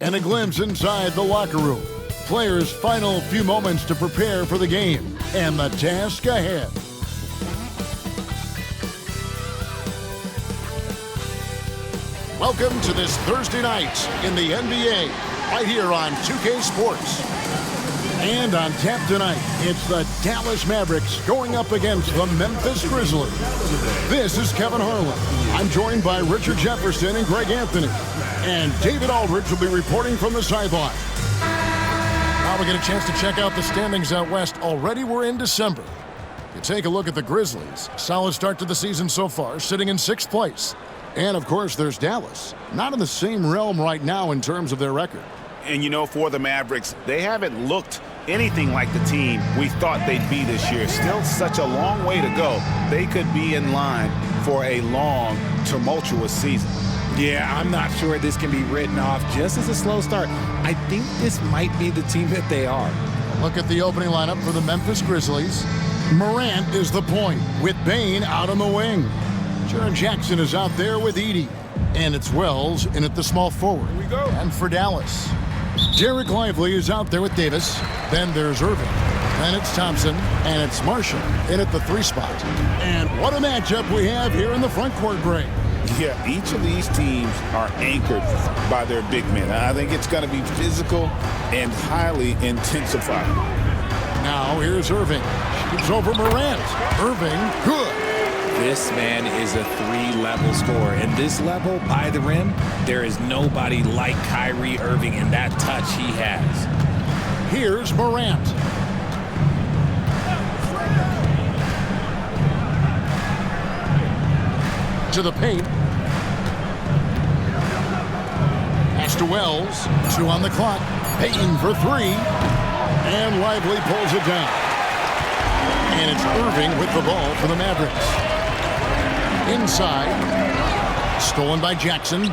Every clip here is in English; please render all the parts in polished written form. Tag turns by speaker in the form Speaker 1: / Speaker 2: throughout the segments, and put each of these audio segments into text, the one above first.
Speaker 1: and a glimpse inside the locker room. Players' final few moments to prepare for the game and the task ahead. Welcome to this Thursday night in the NBA, right here on 2K Sports. And on tap tonight, it's the Dallas Mavericks going up against the Memphis Grizzlies. This is Kevin Harlan. I'm joined by Richard Jefferson and Greg Anthony. And David Aldridge will be reporting from the sideline. Now we get a chance to check out the standings out west. Already we're in December. You take a look at the Grizzlies. Solid start to the season so far, sitting in 6th place. And, of course, there's Dallas. Not in the same realm right now in terms of their record.
Speaker 2: And, you know, for the Mavericks, they haven't looked anything like the team we thought they'd be this year. Still such a long way to go. They could be in line for a long, tumultuous season.
Speaker 3: Yeah, I'm not sure this can be written off just as a slow start. I think this might be the team that they are.
Speaker 1: Look at the opening lineup for the Memphis Grizzlies. Morant is the point, with Bane out on the wing. Jaren Jackson is out there with Edey. And it's Wells in at the small forward.
Speaker 2: Here we go.
Speaker 1: And for Dallas, Derek Lively is out there with Davis. Then there's Irving. Then it's Thompson. And it's Marshall in at the 3 spot. And what a matchup we have here in the front court, Greg.
Speaker 2: Yeah, each of these teams are anchored by their big men. I think it's going to be physical and highly intensified.
Speaker 1: Now here's Irving. Shoots over Morant. Irving, good.
Speaker 3: This man is a 3-level scorer. And this level by the rim, there is nobody like Kyrie Irving in that touch he has.
Speaker 1: Here's Morant. To the paint. Pass to Wells. 2 on the clock. Payton for 3. And Lively pulls it down. And it's Irving with the ball for the Mavericks. Inside. Stolen by Jackson.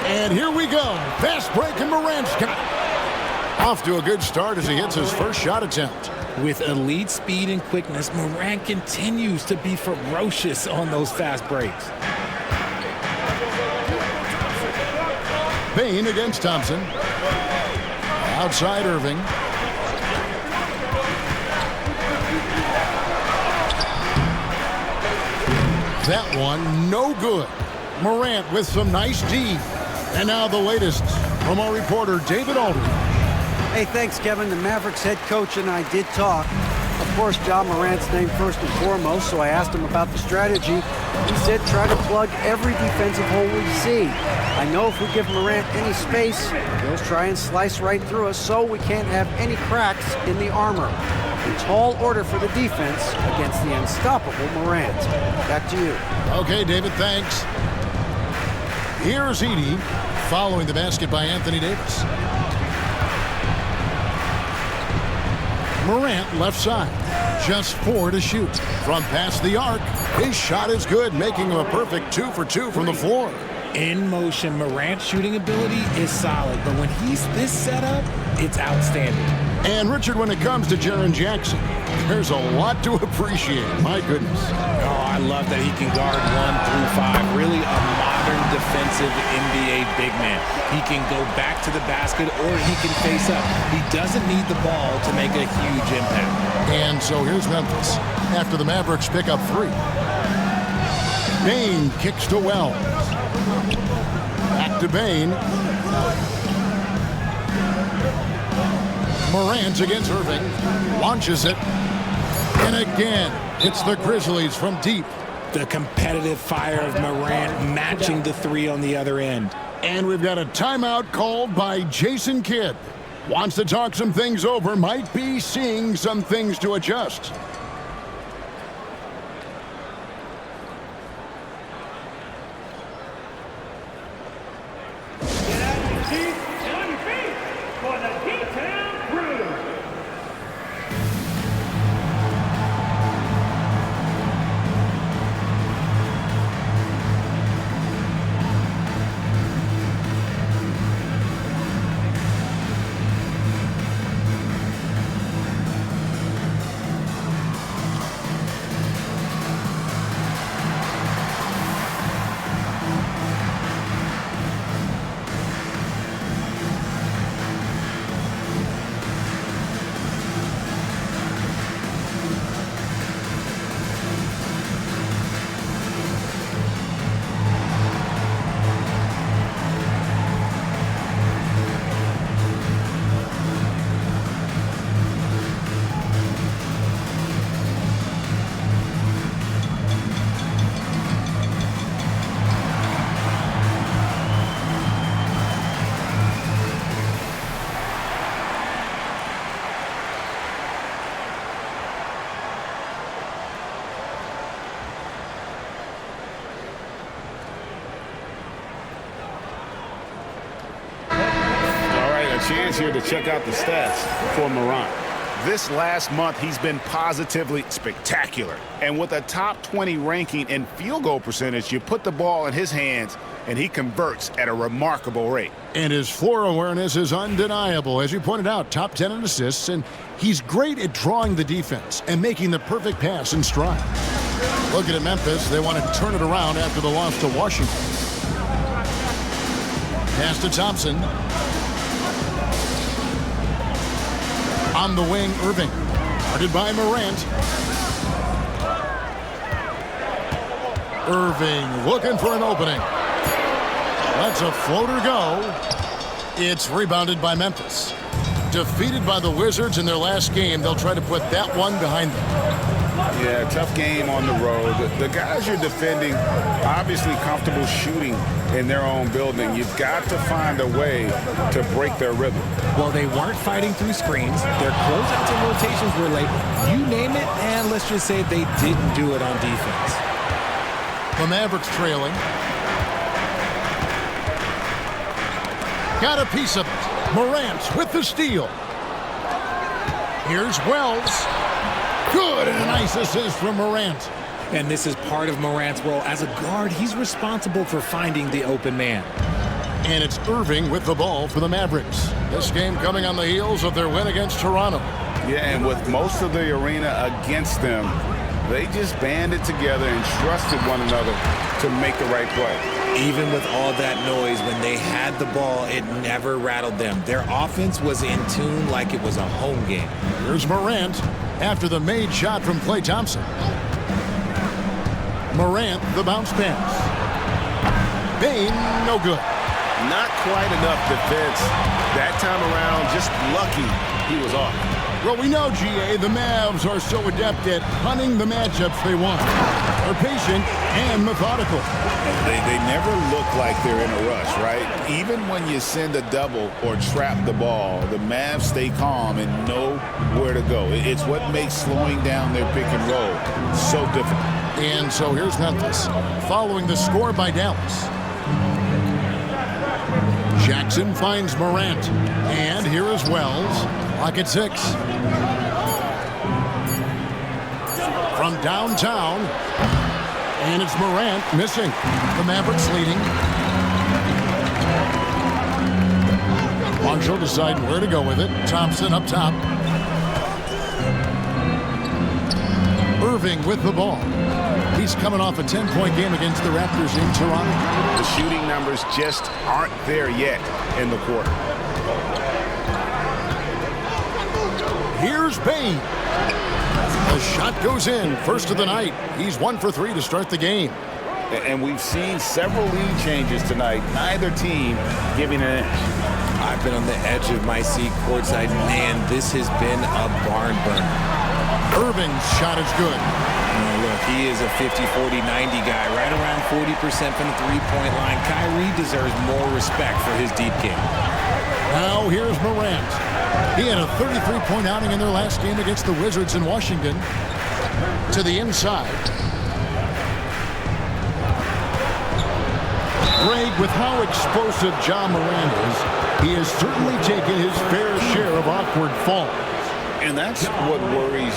Speaker 1: And here we go. Fast break and Morant's got it. Off to a good start as he hits his first shot attempt.
Speaker 3: With elite speed and quickness, Morant continues to be ferocious on those fast breaks.
Speaker 1: Bane against Thompson. Outside Irving. That one, no good. Morant with some nice D. And now the latest from our reporter, David Aldridge.
Speaker 4: Hey, thanks, Kevin. The Mavericks head coach and I did talk. Of course, John Morant's name first and foremost, so I asked him about the strategy. He said try to plug every defensive hole we see. I know if we give Morant any space, he'll try and slice right through us, so we can't have any cracks in the armor. A tall order for the defense against the unstoppable Morant. Back to you.
Speaker 1: Okay, David, thanks. Here's Edey following the basket by Anthony Davis. Morant left side. Just 4 to shoot. From past the arc, his shot is good, making him a perfect 2 for 2 from the floor.
Speaker 3: In motion, Morant's shooting ability is solid, but when he's this set up, it's outstanding.
Speaker 1: And Richard, when it comes to Jaren Jackson, there's a lot to appreciate. My goodness.
Speaker 3: Oh, I love that he can guard 1 through 5. Really a modern defensive NBA big man. He can go back to the basket or he can face up. He doesn't need the ball to make a huge impact.
Speaker 1: And so here's Memphis after the Mavericks pick up 3. Bane kicks to Wells. Back to Bane. Morant against Irving. Launches it. And again, it's the Grizzlies from deep.
Speaker 3: The competitive fire of Morant matching the 3 on the other end.
Speaker 1: And we've got a timeout called by Jason Kidd. Wants to talk some things over. Might be seeing some things to adjust.
Speaker 2: chance here to check out the stats for Morant. This last month, he's been positively spectacular. And with a top 20 ranking in field goal percentage, you put the ball in his hands, and he converts at a remarkable rate.
Speaker 1: And his floor awareness is undeniable. As you pointed out, top 10 in assists, and he's great at drawing the defense and making the perfect pass in stride. Looking at Memphis, they want to turn it around after the loss to Washington. Pass to Thompson. On the wing, Irving. Guarded by Morant. Irving looking for an opening. Lets a floater go. It's rebounded by Memphis. Defeated by the Wizards in their last game, they'll try to put that one behind them.
Speaker 2: Yeah, tough game on the road. The guys you're defending, obviously comfortable shooting in their own building. You've got to find a way to break their rhythm.
Speaker 3: Well, they weren't fighting through screens. Their closeouts and rotations were late. You name it, and let's just say they didn't do it on defense.
Speaker 1: The Mavericks trailing. Got a piece of it. Morant with the steal. Here's Wells. Good, and a nice assist from Morant.
Speaker 3: And this is part of Morant's role. As a guard, he's responsible for finding the open man.
Speaker 1: And it's Irving with the ball for the Mavericks. This game coming on the heels of their win against Toronto.
Speaker 2: Yeah, and with most of the arena against them, they just banded together and trusted one another to make the right play.
Speaker 3: Even with all that noise, when they had the ball, it never rattled them. Their offense was in tune like it was a home game.
Speaker 1: Here's Morant after the made shot from Klay Thompson. Morant, the bounce pass. Bain, no good.
Speaker 2: Not quite enough defense. That time around, just lucky he was off.
Speaker 1: Well, we know, GA, the Mavs are so adept at hunting the matchups they want. They're patient and methodical.
Speaker 2: They never look like they're in a rush, right? Even when you send a double or trap the ball, the Mavs stay calm and know where to go. It's what makes slowing down their pick and roll so difficult.
Speaker 1: And so here's Memphis, following the score by Dallas. Jackson finds Morant. And here is Wells. Clock at 6. From downtown. And it's Morant missing. The Mavericks leading. Marshall deciding where to go with it. Thompson up top. Irving with the ball. He's coming off a 10-point game against the Raptors in Toronto.
Speaker 2: The shooting numbers just aren't there yet in the quarter.
Speaker 1: Here's Bain. The shot goes in. First of the night. He's 1 for 3 to start the game.
Speaker 2: And we've seen several lead changes tonight. Neither team giving an inch.
Speaker 3: I've been on the edge of my seat courtside. Man, this has been a barn burner.
Speaker 1: Irving's shot is good.
Speaker 3: Oh, look, he is a 50, 40, 90 guy, right around 40% from the three-point line. Kyrie deserves more respect for his deep game.
Speaker 1: Now here's Morant. He had a 33-point outing in their last game against the Wizards in Washington. To the inside. Greg, with how explosive Ja Morant is, he has certainly taken his fair share of awkward falls.
Speaker 2: And that's what worries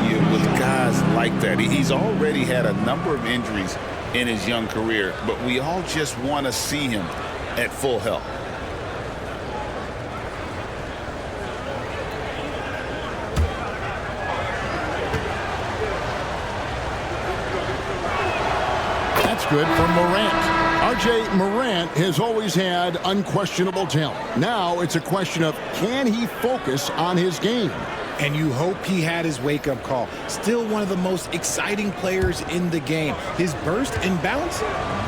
Speaker 2: you with guys like that. He's already had a number of injuries in his young career, but we all just want to see him at full health.
Speaker 1: That's good for Morant. RJ, Morant has always had unquestionable talent. Now it's a question of, can he focus on his game?
Speaker 3: And you hope he had his wake-up call. Still one of the most exciting players in the game. His burst and bounce,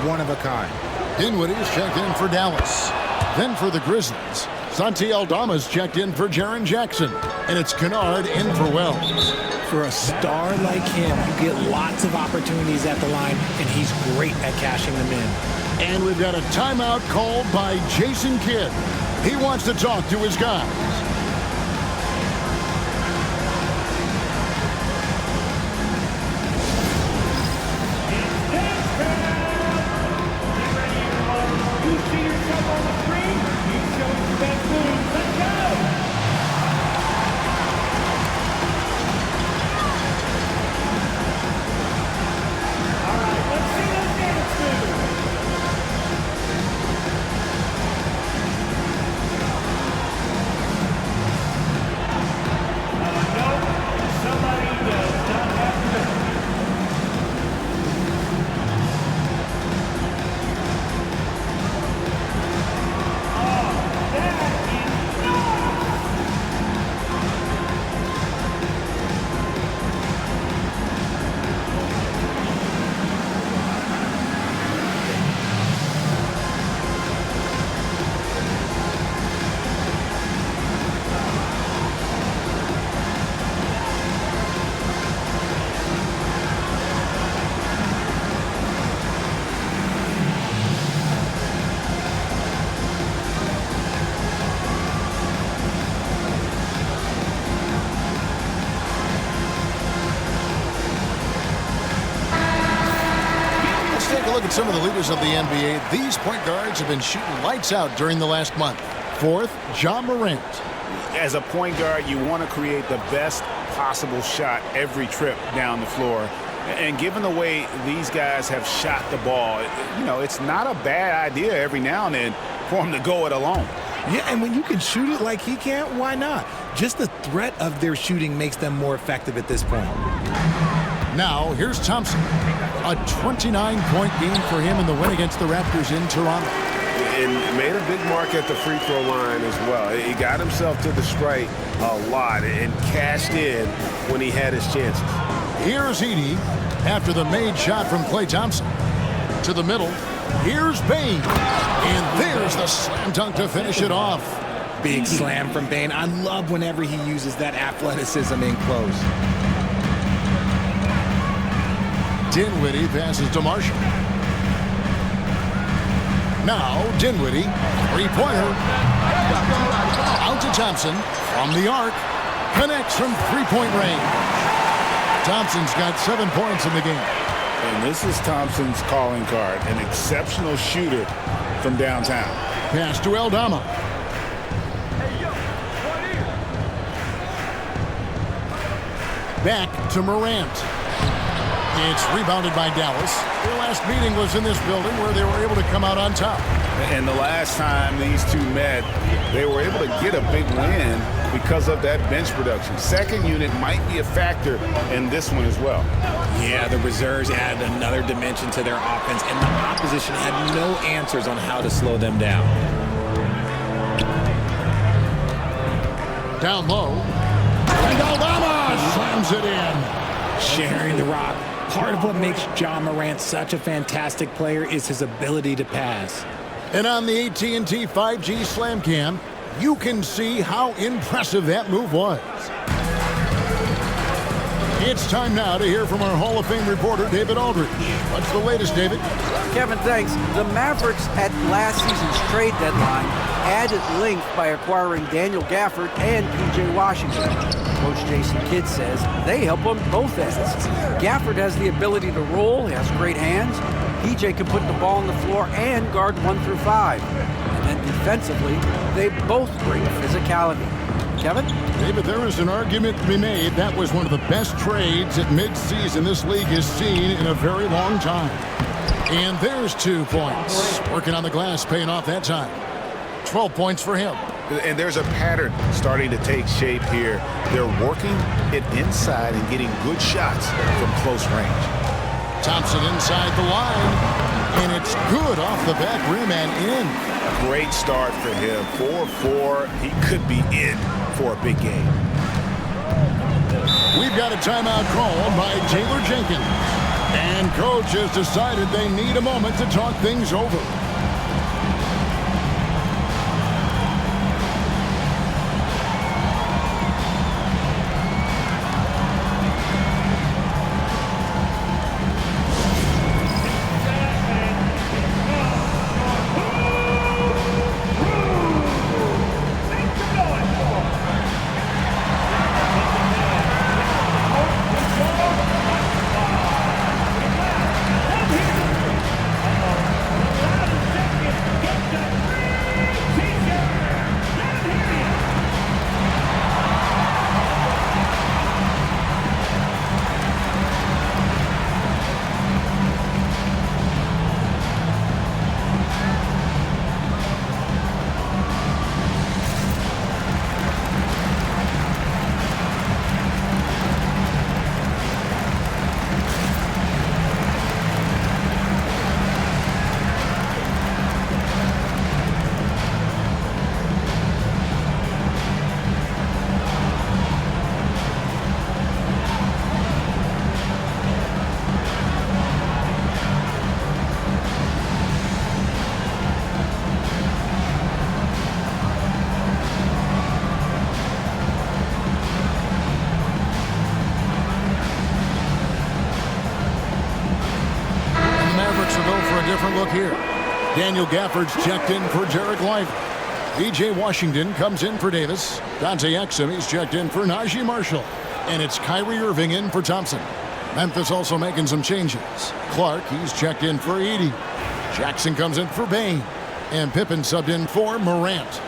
Speaker 3: one of a kind.
Speaker 1: Dinwiddie's checked in for Dallas. Then for the Grizzlies, Santi Aldama's checked in for Jaren Jackson. And it's Kennard in for Wells.
Speaker 3: For a star like him, you get lots of opportunities at the line, and he's great at cashing them in.
Speaker 1: And we've got a timeout called by Jason Kidd. He wants to talk to his guys. a look at some of the leaders of the NBA. These point guards have been shooting lights out during the last month. Fourth, Ja Morant.
Speaker 2: As a point guard, you want to create the best possible shot every trip down the floor. And given the way these guys have shot the ball, you know, it's not a bad idea every now and then for him to go it alone.
Speaker 3: Yeah, and when you can shoot it like he can, why not? Just the threat of their shooting makes them more effective at this point.
Speaker 1: Now, here's Thompson. A 29-point game for him in the win against the Raptors in Toronto.
Speaker 5: And made a big mark at the free throw line as well. He got himself to the strike a lot and cashed in when he had his chances.
Speaker 1: Here's Edey after the made shot from Klay Thompson. To the middle. Here's Bane. And there's the slam dunk to finish it off.
Speaker 3: Big slam from Bane. I love whenever he uses that athleticism in close.
Speaker 1: Dinwiddie passes to Marshall. Now Dinwiddie, three-pointer. Out to Thompson from the arc. Connects from three-point range. Thompson's got 7 points in the game.
Speaker 2: And this is Thompson's calling card, an exceptional shooter from downtown.
Speaker 1: Pass to Aldama. Back to Morant. It's rebounded by Dallas. Their last meeting was in this building where they were able to come out on top.
Speaker 2: And the last time these two met, they were able to get a big win because of that bench production. Second unit might be a factor in this one as well.
Speaker 3: Yeah, the reserves added another dimension to their offense, and the opposition had no answers on how to slow them down.
Speaker 1: Down low. And Aldama slams it in.
Speaker 3: Sharing the rock. Part of what makes Ja Morant such a fantastic player is his ability to pass.
Speaker 1: And on the AT&T 5G Slam Cam, you can see how impressive that move was. It's time now to hear from our Hall of Fame reporter, David Aldridge. What's the latest, David?
Speaker 4: Kevin, thanks. The Mavericks at last season's trade deadline added length by acquiring Daniel Gafford and P.J. Washington. Coach Jason Kidd says they help on both ends. Gafford has the ability to roll, he has great hands. P.J. can put the ball on the floor and guard 1 through 5. And then defensively, they both bring physicality. Kevin?
Speaker 1: David, there is an argument to be made. That was one of the best trades at midseason this league has seen in a very long time. And there's 2 points. Working on the glass, paying off that time. 12 points for him.
Speaker 2: And there's a pattern starting to take shape here. They're working it inside and getting good shots from close range.
Speaker 1: Thompson inside the line. And it's good off the back rim and in.
Speaker 2: Great start for him. 4-4. He could be in for a big game.
Speaker 1: We've got a timeout called by Taylor Jenkins. And coach has decided they need a moment to talk things over. Different look here. Daniel Gafford's checked in for Derek Lively. P.J. Washington comes in for Davis. Dante Exum, he's checked in for Najee Marshall. And it's Kyrie Irving in for Thompson. Memphis also making some changes. Clark, he's checked in for Edey. Jackson comes in for Bain. And Pippen subbed in for Morant.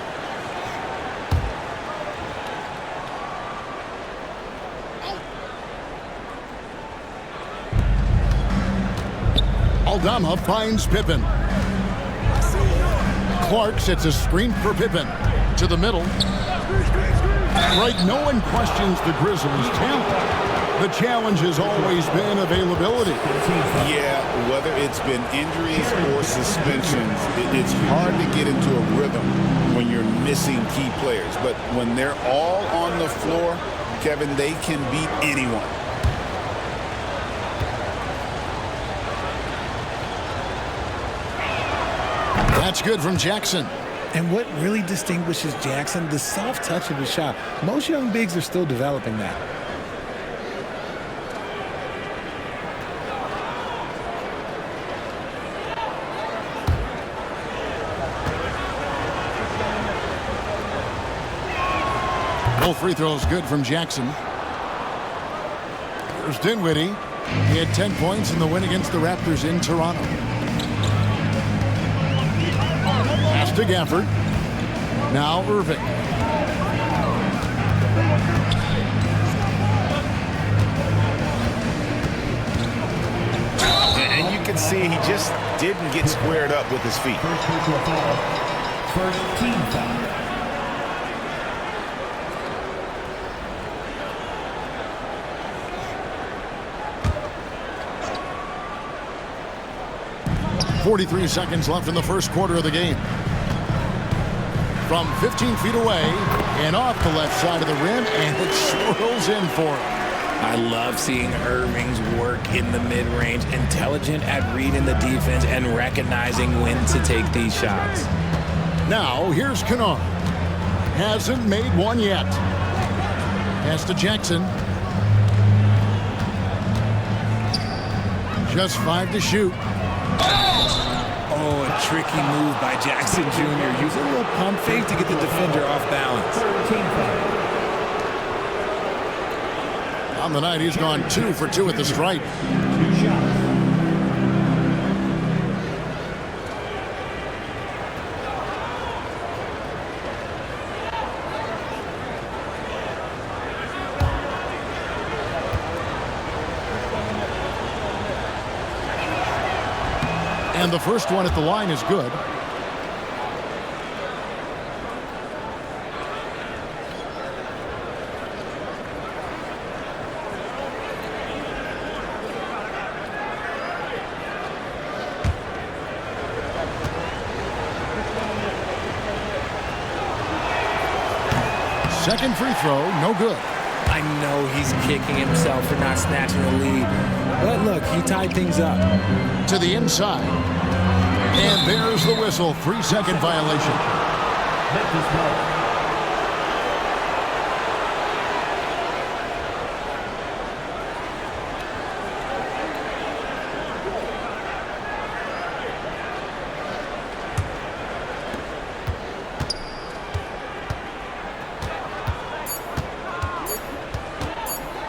Speaker 1: Aldama finds Pippen. Clark sets a screen for Pippen. To the middle. Right, no one questions the Grizzlies' talent. The challenge has always been availability.
Speaker 2: Yeah, whether it's been injuries or suspensions, it's hard to get into a rhythm when you're missing key players. But when they're all on the floor, Kevin, they can beat anyone.
Speaker 1: That's good from Jackson.
Speaker 3: And what really distinguishes Jackson, the soft touch of his shot. Most young bigs are still developing that.
Speaker 1: Both free throws good from Jackson. Here's Dinwiddie. He had 10 points in the win against the Raptors in Toronto. Pass to Gafford. Now Irving.
Speaker 2: And you can see he just didn't get squared up with his feet.
Speaker 6: First team foul.
Speaker 1: .43 seconds left in the first quarter of the game. From 15 feet away and off the left side of the rim, and it swirls in for him.
Speaker 3: I love seeing Irving's work in the mid-range, intelligent at reading the defense and recognizing when to take these shots.
Speaker 1: Now, here's Kennard. Hasn't made one yet. Pass to Jackson. Just 5 to shoot.
Speaker 3: Oh, a tricky move by Jackson Jr. Using a little pump fake to get the defender off balance.
Speaker 1: On the night, he's gone 2 for 2 at the stripe. And the first one at the line is good. Second free throw, no good.
Speaker 3: I know he's kicking himself for not snatching the lead. But look, he tied things up.
Speaker 1: To the inside. And there's the whistle. 3-second violation.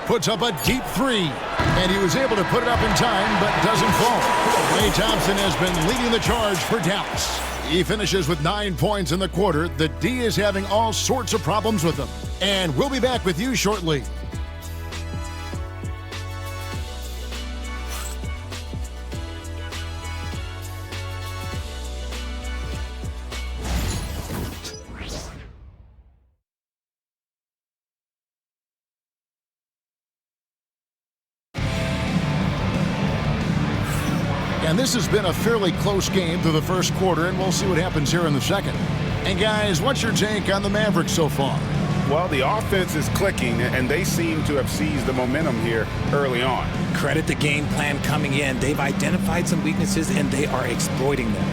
Speaker 1: Puts up a deep 3. And he was able to put it up in time, but doesn't fall. Klay Thompson has been leading the charge for Dallas. He finishes with 9 points in the quarter. The D is having all sorts of problems with him. And we'll be back with you shortly. And this has been a fairly close game through the first quarter, and we'll see what happens here in the second. And guys, what's your take on the Mavericks so far?
Speaker 2: Well, the offense is clicking, and they seem to have seized the momentum here early on.
Speaker 3: Credit the game plan coming in. They've identified some weaknesses, and they are exploiting them.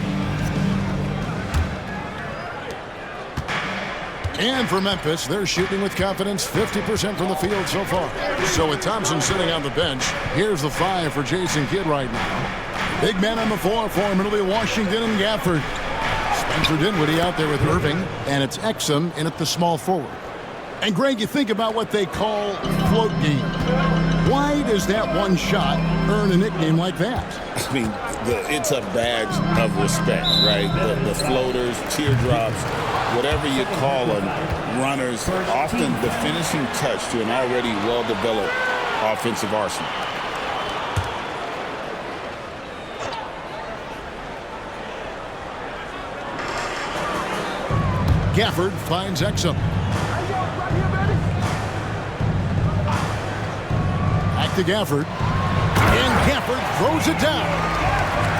Speaker 1: And for Memphis, they're shooting with confidence, 50% from the field so far. So with Thompson sitting on the bench, here's the 5 for Jason Kidd right now. Big man on the floor for him. It'll be Washington and Gafford. Spencer Dinwiddie out there with Irving, and it's Exum in at the small forward. And Greg, you think about what they call float game. Why does that one shot earn a nickname like that?
Speaker 2: I mean, it's a badge of respect, right? The floaters, teardrops, whatever you call them, runners, often the finishing touch to an already well-developed offensive arsenal.
Speaker 1: Gafford finds Exum. Back to Gafford. And Gafford throws it down.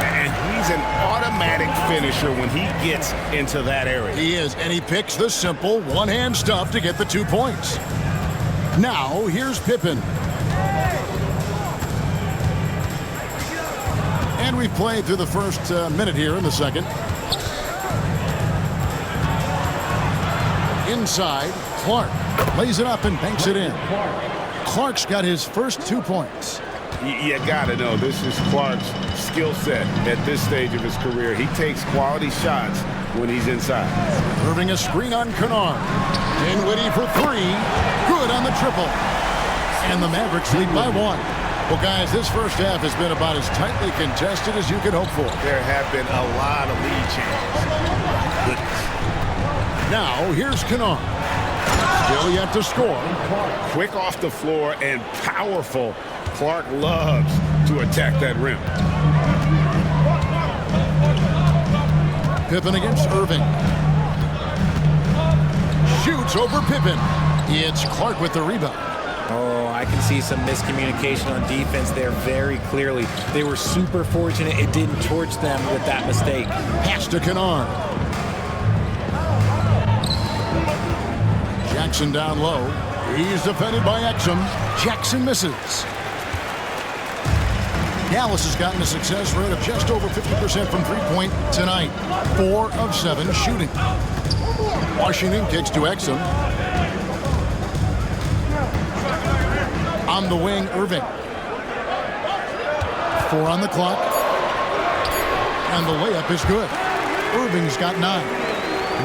Speaker 2: And he's an automatic finisher when he gets into that area.
Speaker 1: He is, and he picks the simple one-hand stuff to get the 2 points. Now, here's Pippen. And we've played through the first minute here in the second. Inside, Clark lays it up and banks it in. Clark's got his first 2 points.
Speaker 5: You got to know, this is Clark's skill set at this stage of his career. He takes quality shots when he's inside.
Speaker 1: Irving a screen on Kennard. Dinwiddie for 3. Good on the triple. And the Mavericks lead by 1. Well, guys, this first half has been about as tightly contested as you could hope for.
Speaker 2: There have been a lot of lead changes. Goodness.
Speaker 1: Now, here's Kennard. Still yet to score.
Speaker 5: Quick off the floor and powerful. Clark loves to attack that rim.
Speaker 1: Pippen against Irving. Shoots over Pippen. It's Clark with the rebound.
Speaker 3: Oh, I can see some miscommunication on defense there very clearly. They were super fortunate it didn't torch them with that mistake.
Speaker 1: Pass to Kennard. Jackson down low. He's defended by Exum. Jackson misses. Dallas has gotten a success rate of just over 50% from three-point tonight. 4 of 7 shooting. Washington kicks to Exum. On the wing, Irving. 4 on the clock. And the layup is good. Irving's got 9.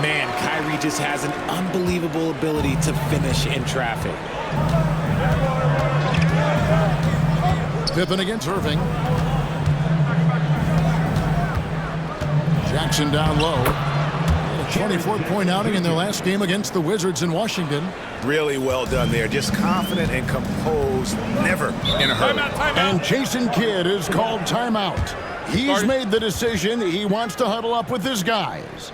Speaker 3: Man, Kyrie just has an unbelievable ability to finish in traffic.
Speaker 1: Pippen against Irving. Jackson down low. A 24-point outing in their last game against the Wizards in Washington.
Speaker 2: Really well done there. Just confident and composed. Never in a hurry.
Speaker 1: And Jason Kidd is called timeout. He's made the decision. He wants to huddle up with his guys.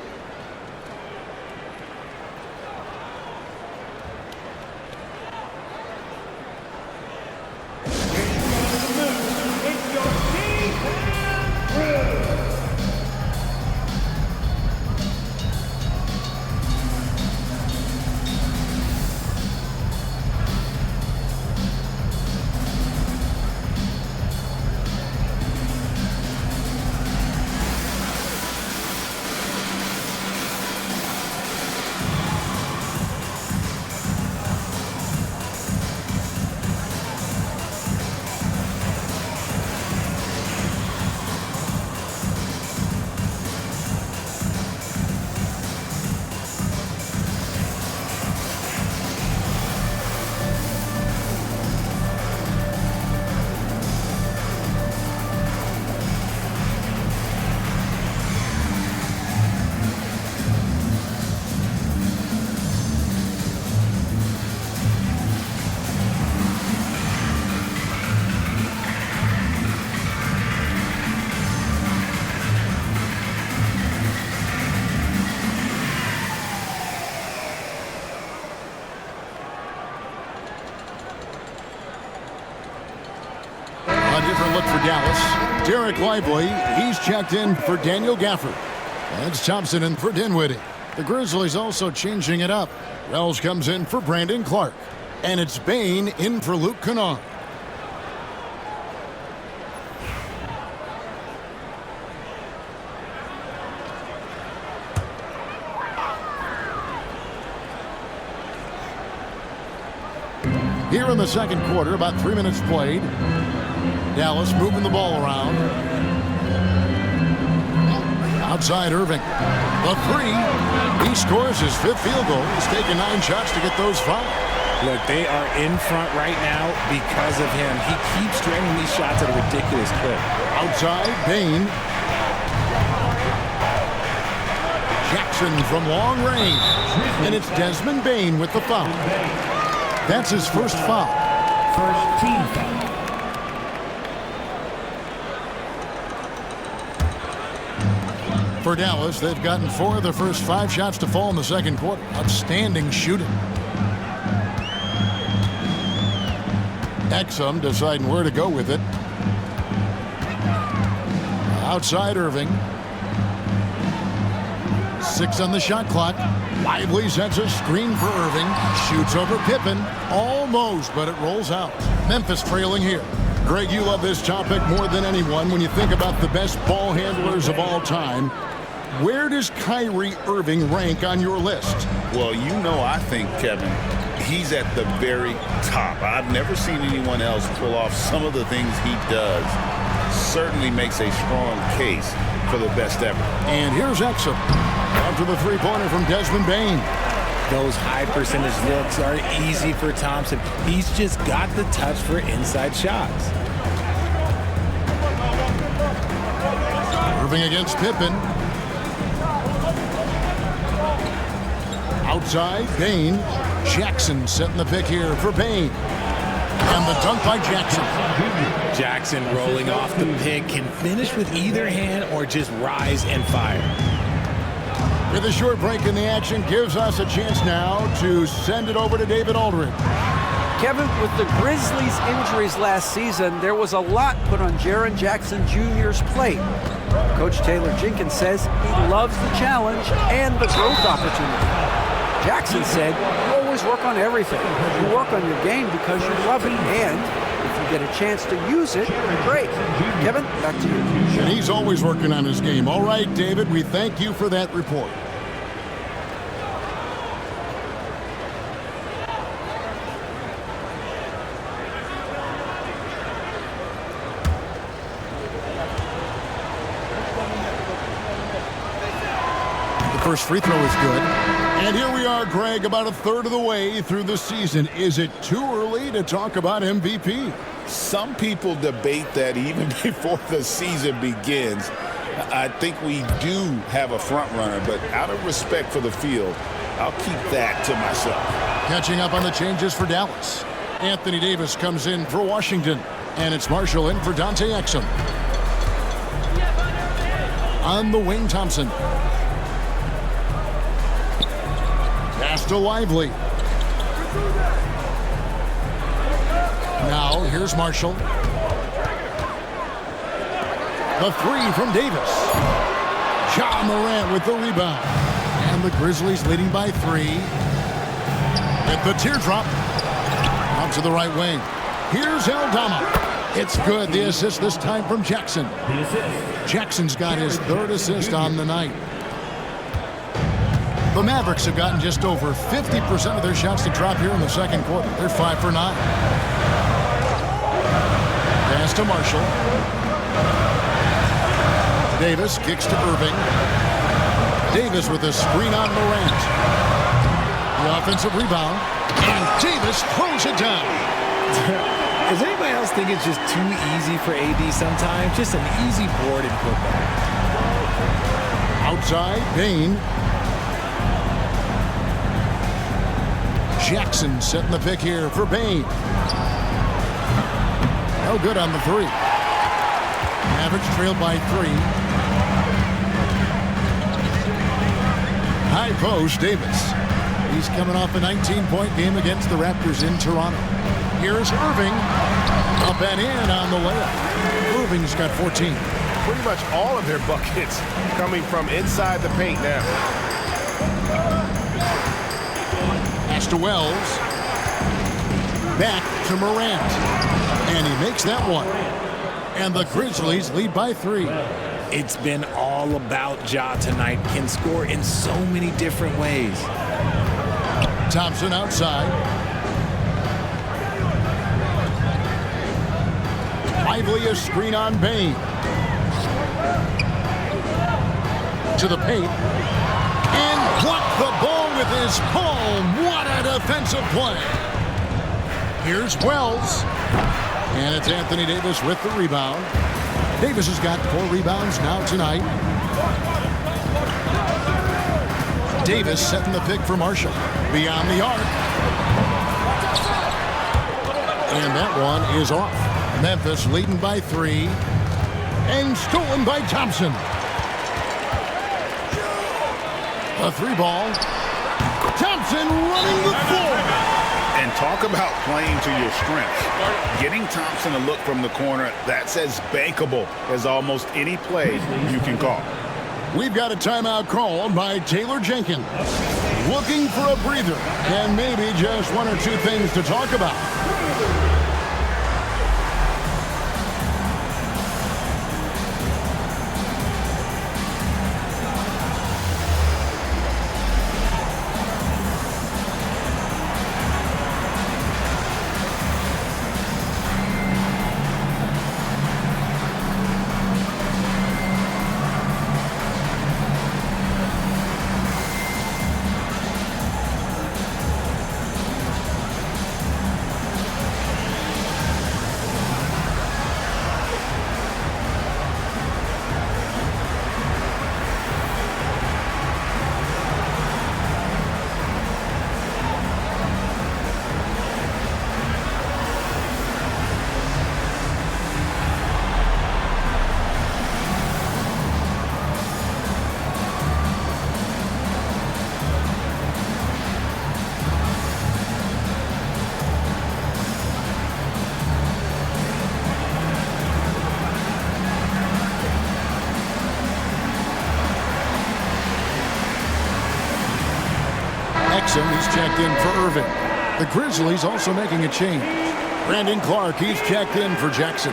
Speaker 1: Look for Dallas. Derek Lively, he's checked in for Daniel Gafford. That's Thompson in for Dinwiddie. The Grizzlies also changing it up. Wells comes in for Brandon Clark. And it's Bain in for Luke Kennard. Here in the second quarter, about 3 minutes played. Dallas moving the ball around. Outside Irving. The 3. He scores his 5th field goal. He's taken 9 shots to get those 5.
Speaker 3: Look, they are in front right now because of him. He keeps draining these shots at a ridiculous clip.
Speaker 1: Outside, Bain. Jackson from long range. And it's Desmond Bain with the foul. That's his first foul.
Speaker 6: First team foul.
Speaker 1: For Dallas, they've gotten 4 of their first 5 shots to fall in the second quarter. Outstanding shooting. Exum deciding where to go with it. Outside Irving. 6 on the shot clock. Lively sets a screen for Irving. Shoots over Pippen. Almost, but it rolls out. Memphis trailing here. Greg, you love this topic more than anyone when you think about the best ball handlers of all time. Where does Kyrie Irving rank on your list?
Speaker 2: Well, you know, I think, Kevin, he's at the very top. I've never seen anyone else pull off some of the things he does. Certainly makes a strong case for the best ever.
Speaker 1: And here's Exum. After the three-pointer from Desmond Bain.
Speaker 3: Those high percentage looks are easy for Thompson. He's just got the touch for inside shots.
Speaker 1: Irving against Pippen. Outside, Bain. Jackson setting the pick here for Bain. And the dunk by Jackson.
Speaker 3: Jackson rolling off the pick can finish with either hand or just rise and fire.
Speaker 1: With a short break in the action, gives us a chance now to send it over to David Aldridge.
Speaker 4: Kevin, with the Grizzlies' injuries last season, there was a lot put on Jaren Jackson Jr.'s plate. Coach Taylor Jenkins says he loves the challenge and the growth opportunity. Jackson said, you always work on everything. You work on your game because you love it, and if you get a chance to use it, great. Kevin, back to you.
Speaker 1: And he's always working on his game. All right, David, we thank you for that report. First free throw is good. And here we are, Greg, about a third of the way through the season. Is it too early to talk about MVP?
Speaker 2: Some people debate that even before the season begins. I think we do have a front runner, but out of respect for the field, I'll keep that to myself.
Speaker 1: Catching up on the changes for Dallas. Anthony Davis comes in for Washington, and it's Marshall in for Dante Exum. On the wing, Thompson. Pass to Lively. Now, here's Marshall. The three from Davis. Ja Morant with the rebound. And the Grizzlies leading by 3. At the teardrop. Out to the right wing. Here's Aldama. It's good. The assist this time from Jackson. Jackson's got his 3rd assist on the night. The Mavericks have gotten just over 50% of their shots to drop here in the second quarter. They're 5 for 9. Pass to Marshall. Davis kicks to Irving. Davis with a screen on Morant. The offensive rebound. And Davis throws it down.
Speaker 3: Does anybody else think it's just too easy for AD sometimes? Just an easy board and football.
Speaker 1: Outside, Bain. Jackson setting the pick here for Bain. No good on the 3. Mavericks trailed by 3. High post, Davis. He's coming off a 19-point game against the Raptors in Toronto. Here's Irving. Up and in on the layup. Irving's got 14.
Speaker 5: Pretty much all of their buckets coming from inside the paint now.
Speaker 1: Pass to Wells. Back to Morant. And he makes that one. And the Grizzlies lead by 3.
Speaker 3: It's been all about Ja tonight. Can score in so many different ways.
Speaker 1: Thompson outside. Lively a screen on Bain. To the paint. And blocked the ball with his palm. What a defensive play. Here's Wells. And it's Anthony Davis with the rebound. Davis has got 4 rebounds now tonight. Davis setting the pick for Marshall. Beyond the arc. And that one is off. Memphis leading by 3. And stolen by Thompson. A 3-ball. Thompson running the floor.
Speaker 2: And talk about playing to your strengths. Getting Thompson a look from the corner, that's as bankable as almost any play you can call.
Speaker 1: We've got a timeout called by Taylor Jenkins. Looking for a breather and maybe just 1 or 2 things to talk about. He's checked in for Irving. The Grizzlies also making a change. Brandon Clark, he's checked in for Jackson.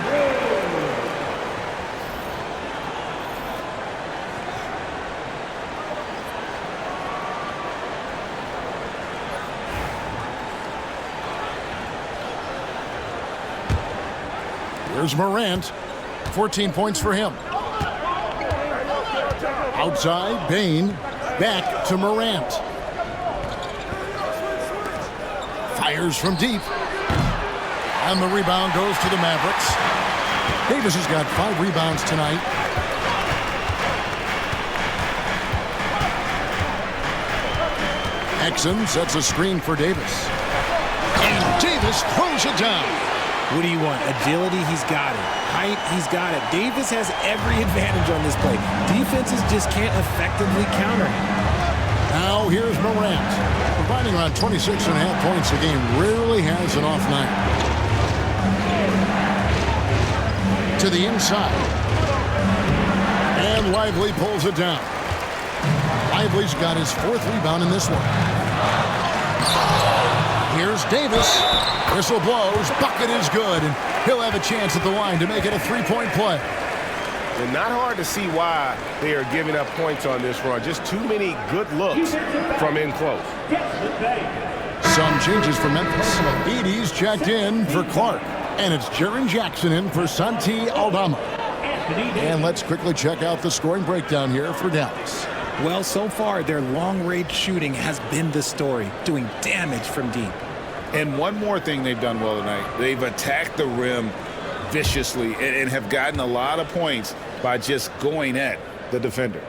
Speaker 1: Here's Morant. 14 points for him. Outside, Bain. Back to Morant. Fires from deep. And the rebound goes to the Mavericks. Davis has got 5 rebounds tonight. Exum sets a screen for Davis. And Davis throws it down.
Speaker 3: What do you want? Agility, he's got it. Height, he's got it. Davis has every advantage on this play. Defenses just can't effectively counter him.
Speaker 1: Now here's Morant. Providing around 26.5 points a game. Rarely has an off night. To the inside. And Lively pulls it down. Lively's got his 4th rebound in this one. Here's Davis. Whistle blows. Bucket is good. And he'll have a chance at the line to make it a 3-point play.
Speaker 5: And not hard to see why they are giving up points on this run. Just too many good looks from in close.
Speaker 1: Some changes for Memphis. Edie's checked in for Clark. And it's Jaren Jackson in for Santi Aldama. And let's quickly check out the scoring breakdown here for Dallas.
Speaker 3: Well, so far, their long-range shooting has been the story, doing damage from deep.
Speaker 2: And one more thing they've done well tonight. They've attacked the rim viciously and have gotten a lot of points by just going at the defender.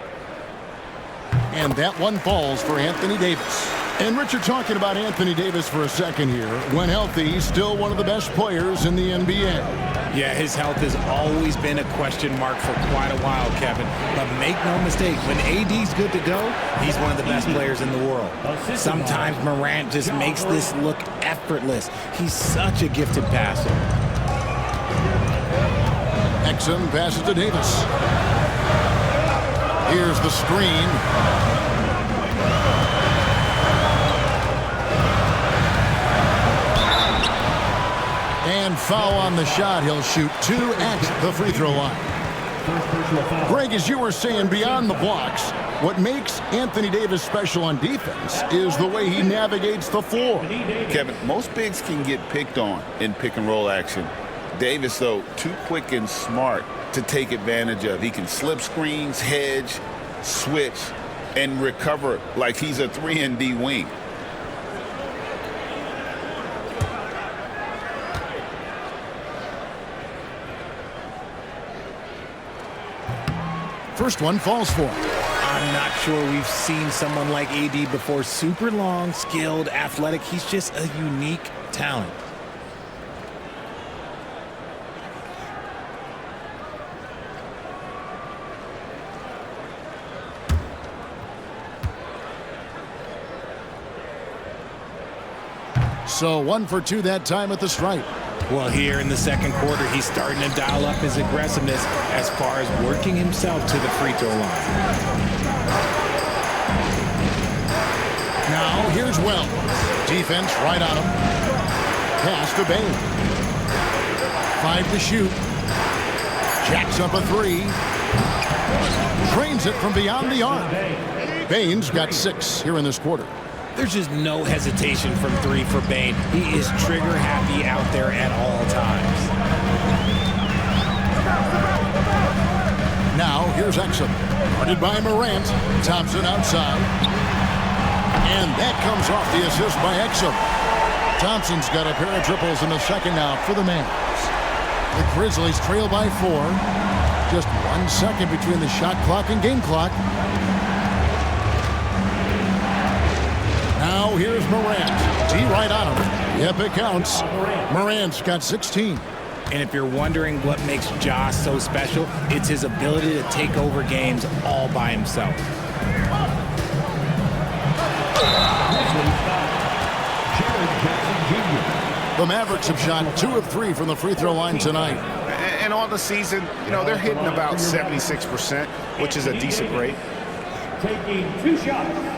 Speaker 1: And that one falls for Anthony Davis. And Richard, talking about Anthony Davis for a second here. When healthy, he's still one of the best players in the NBA.
Speaker 3: Yeah, his health has always been a question mark for quite a while, Kevin. But make no mistake, when AD's good to go, he's one of the best players in the world. Sometimes Morant just makes this look effortless. He's such a gifted passer.
Speaker 1: Exum passes to Davis. Here's the screen. And foul on the shot. He'll shoot 2 at the free throw line. Greg, as you were saying, beyond the blocks, what makes Anthony Davis special on defense is the way he navigates the floor.
Speaker 2: Kevin, most bigs can get picked on in pick and roll action. Davis, though, too quick and smart to take advantage of. He can slip screens, hedge, switch, and recover like he's a 3-and-D wing.
Speaker 1: First one falls for him.
Speaker 3: I'm not sure we've seen someone like AD before. Super long, skilled, athletic. He's just a unique talent.
Speaker 1: So 1 for 2 that time at the stripe.
Speaker 3: Well, here in the second quarter, he's starting to dial up his aggressiveness as far as working himself to the free throw line.
Speaker 1: Now here's Wells. Defense right on him. Pass to Bain. 5 to shoot. Jacks up a 3. Drains it from beyond the arc. Bain's got 6 here in this quarter.
Speaker 3: There's just no hesitation from 3 for Bain. He is trigger happy out there at all times.
Speaker 1: Now here's Exum. Guarded by Morant. Thompson outside. And that comes off the assist by Exum. Thompson's got a pair of triples in the second now for the Mavs. The Grizzlies trail by 4. Just 1 second between the shot clock and game clock. Now here's Morant. D right on him. Yep, it counts. Morant's got 16.
Speaker 3: And if you're wondering what makes Ja so special, it's his ability to take over games all by himself.
Speaker 1: The Mavericks have shot 2 of 3 from the free throw line tonight.
Speaker 2: And on the season, you know, they're hitting about 76%, which is a decent rate.
Speaker 6: Taking 2 shots.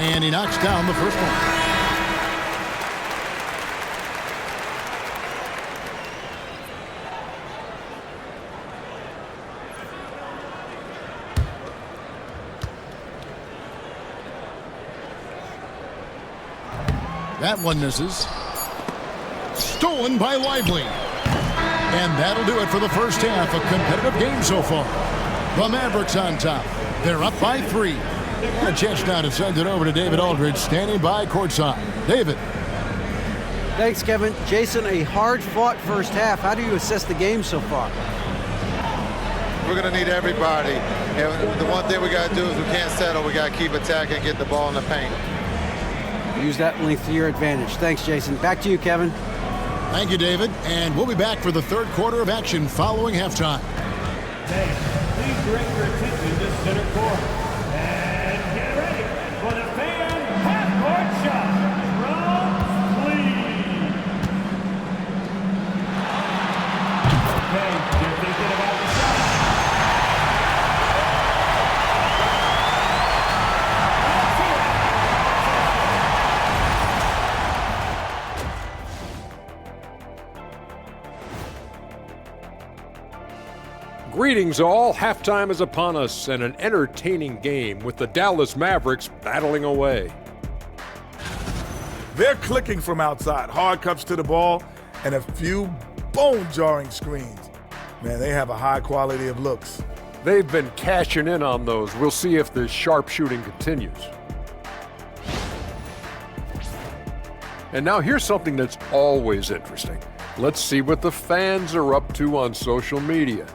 Speaker 1: And he knocks down the first one. That one misses. Stolen by Lively. And that'll do it for the first half. A competitive game so far. The Mavericks on top. They're up by 3. A chance now to send it over to David Aldridge, standing by courtside. David.
Speaker 4: Thanks, Kevin. Jayson, a hard-fought first half. How do you assess the game so far?
Speaker 7: We're going to need everybody. And the one thing we got to do is we can't settle. We got to keep attacking and get the ball in the paint.
Speaker 4: Use that length to your advantage. Thanks, Jayson. Back to you, Kevin.
Speaker 1: Thank you, David. And we'll be back for the third quarter of action following halftime.
Speaker 6: Hey, please direct your attention to center court. And get ready for the fan half-court shot from Cleveland. Okay, you're thinking about the shot.
Speaker 8: Greetings all, halftime is upon us and an entertaining game with the Dallas Mavericks battling away.
Speaker 9: They're clicking from outside, hard cuts to the ball, and a few bone-jarring screens. Man, they have a high quality of looks.
Speaker 8: They've been cashing in on those. We'll see if the sharp shooting continues. And now here's something that's always interesting. Let's see what the fans are up to on social media.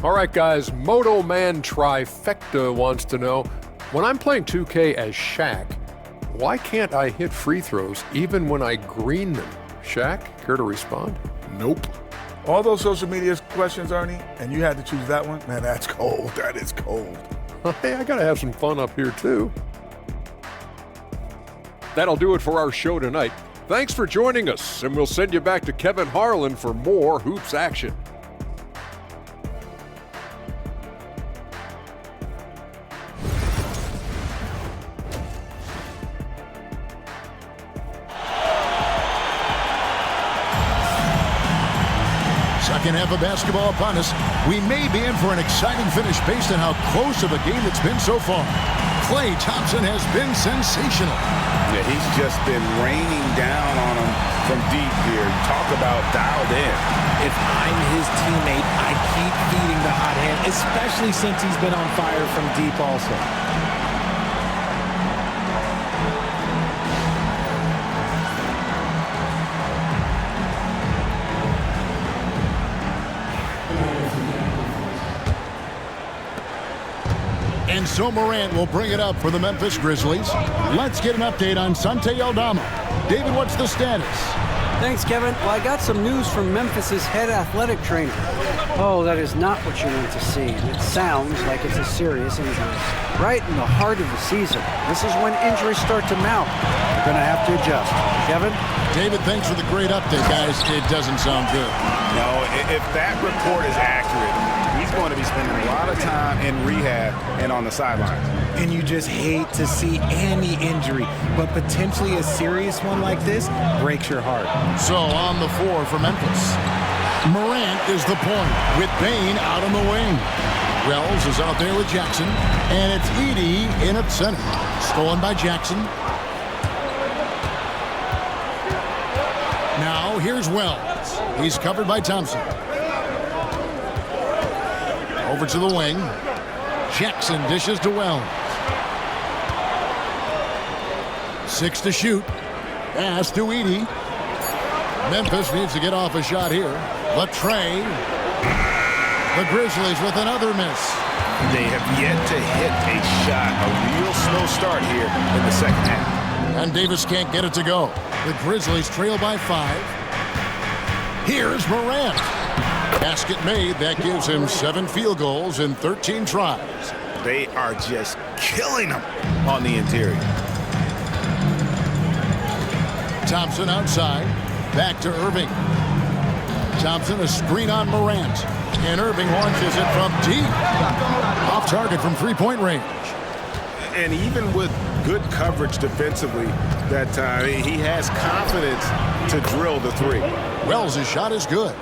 Speaker 8: All right, guys, Moto Man Trifecta wants to know, when I'm playing 2K as Shaq, why can't I hit free throws even when I green them? Shaq, care to respond?
Speaker 9: Nope. All those social media questions, Ernie, and you had to choose that one? Man, that's cold. That is cold.
Speaker 8: Hey, I gotta have some fun up here, too. That'll do it for our show tonight. Thanks for joining us, and we'll send you back to Kevin Harlan for more hoops action.
Speaker 1: Second half of basketball upon us. We may be in for an exciting finish based on how close of a game it's been so far. Klay Thompson has been sensational.
Speaker 2: Yeah, he's just been raining down on him from deep here. Talk about dialed in.
Speaker 3: If I'm his teammate, I keep feeding the hot hand, especially since he's been on fire from deep also.
Speaker 1: And so Morant will bring it up for the Memphis Grizzlies. Let's get an update on Sante Aldama. David, what's the status?
Speaker 4: Thanks, Kevin. Well, I got some news from Memphis's head athletic trainer. Oh, that is not what you want to see. It sounds like it's a serious injury. Right in the heart of the season. This is when injuries start to mount. You're going to have to adjust. Kevin?
Speaker 1: David, thanks for the great update, guys. It doesn't sound good.
Speaker 2: No, if that report is accurate, he's going to be spending a lot of time in rehab and on the sidelines.
Speaker 3: And you just hate to see any injury, but potentially a serious one like this breaks your heart.
Speaker 1: So on the floor for Memphis, Morant is the point with Bane out on the wing. Wells is out there with Jackson, and it's Edey in at center. Stolen by Jackson. Now here's Wells. He's covered by Thompson. Over to the wing. Jackson dishes to Wells. 6 to shoot. Pass to Edey. Memphis needs to get off a shot here. Latrey. The Grizzlies with another miss.
Speaker 2: They have yet to hit a shot. A real slow start here in the second half.
Speaker 1: And Davis can't get it to go. The Grizzlies trail by 5. Here's Morant. Basket made. That gives him 7 field goals in 13 tries.
Speaker 2: They are just killing them on the interior.
Speaker 1: Thompson outside. Back to Irving. Thompson, a screen on Morant. And Irving launches it from deep. Off target from three-point range.
Speaker 5: And even with good coverage defensively that time, he has confidence to drill the three.
Speaker 1: Wells' shot is good.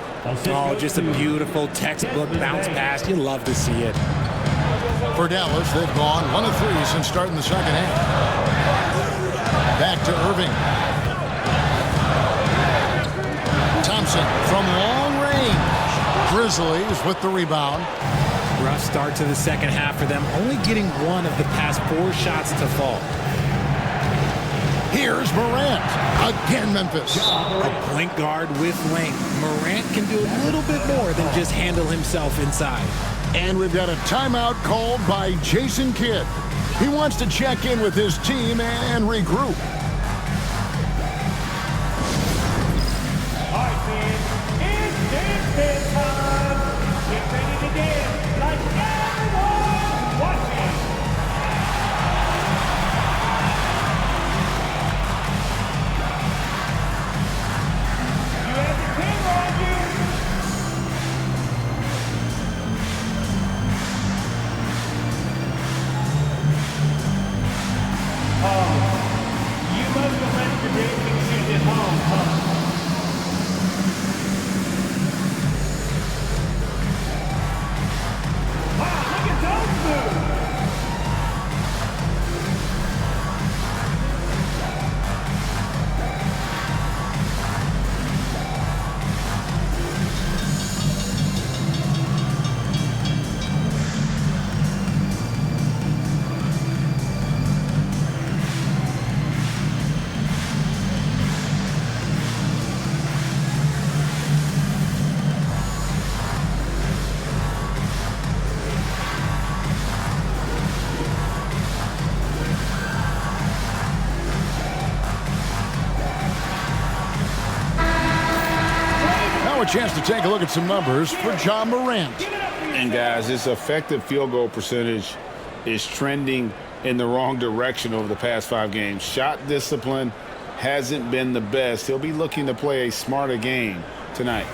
Speaker 3: Oh, just a beautiful textbook bounce pass. You love to see it.
Speaker 1: For Dallas, they've gone 1 of 3 since starting the second half. Back to Irving. Thompson from long range. Grizzlies with the rebound.
Speaker 3: Rough start to the second half for them, only getting 1 of the past 4 shots to fall.
Speaker 1: Here's Morant. Again, Memphis.
Speaker 3: A point guard with length. Morant can do a little bit more than just handle himself inside.
Speaker 1: And we've got a timeout called by Jason Kidd. He wants to check in with his team and regroup.
Speaker 6: All right, fans, it's dance time. Get ready to dance like everyone's watching. You have the camera on you. Oh, you must have left your dancing shoes at home, huh? Wow, look at those moves!
Speaker 1: Now a chance to take a look at some numbers for John Morant.
Speaker 2: And guys, his effective field goal percentage is trending in the wrong direction over the past 5 games. Shot discipline hasn't been the best. He'll be looking to play a smarter game tonight.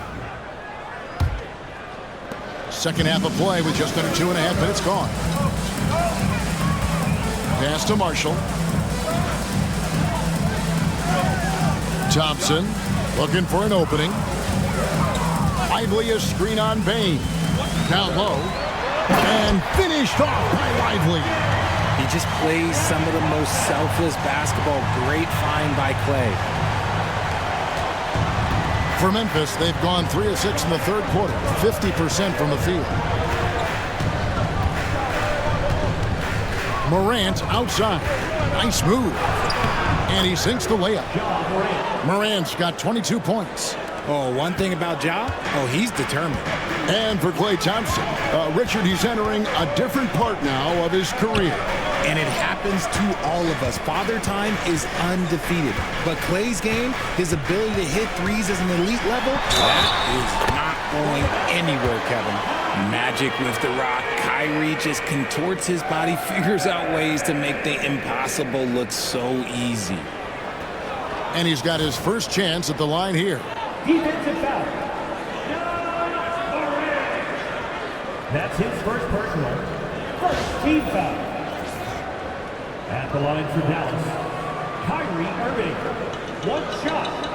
Speaker 1: Second half of play with just under 2.5 minutes gone. Pass to Marshall. Thompson looking for an opening. Lively a screen on Bane. Down low. And finished off by Lively.
Speaker 3: He just plays some of the most selfless basketball. Great find by Clay.
Speaker 1: For Memphis, they've gone 3 of 6 in the third quarter, 50% from the field. Morant outside. Nice move. And he sinks the layup. Morant's got 22 points.
Speaker 3: Oh, one thing about Ja, he's determined.
Speaker 1: And for Klay Thompson, Richard, he's entering a different part now of his career.
Speaker 3: And it happens to all of us. Father Time is undefeated. But Klay's game, his ability to hit threes as an elite level, that is not going anywhere, Kevin. Magic with the rock. Kyrie just contorts his body, figures out ways to make the impossible look so easy.
Speaker 1: And he's got his first chance at the line here.
Speaker 6: Defensive foul. That's his first personal. First team foul. At the line for Dallas, Kyrie Irving. One shot.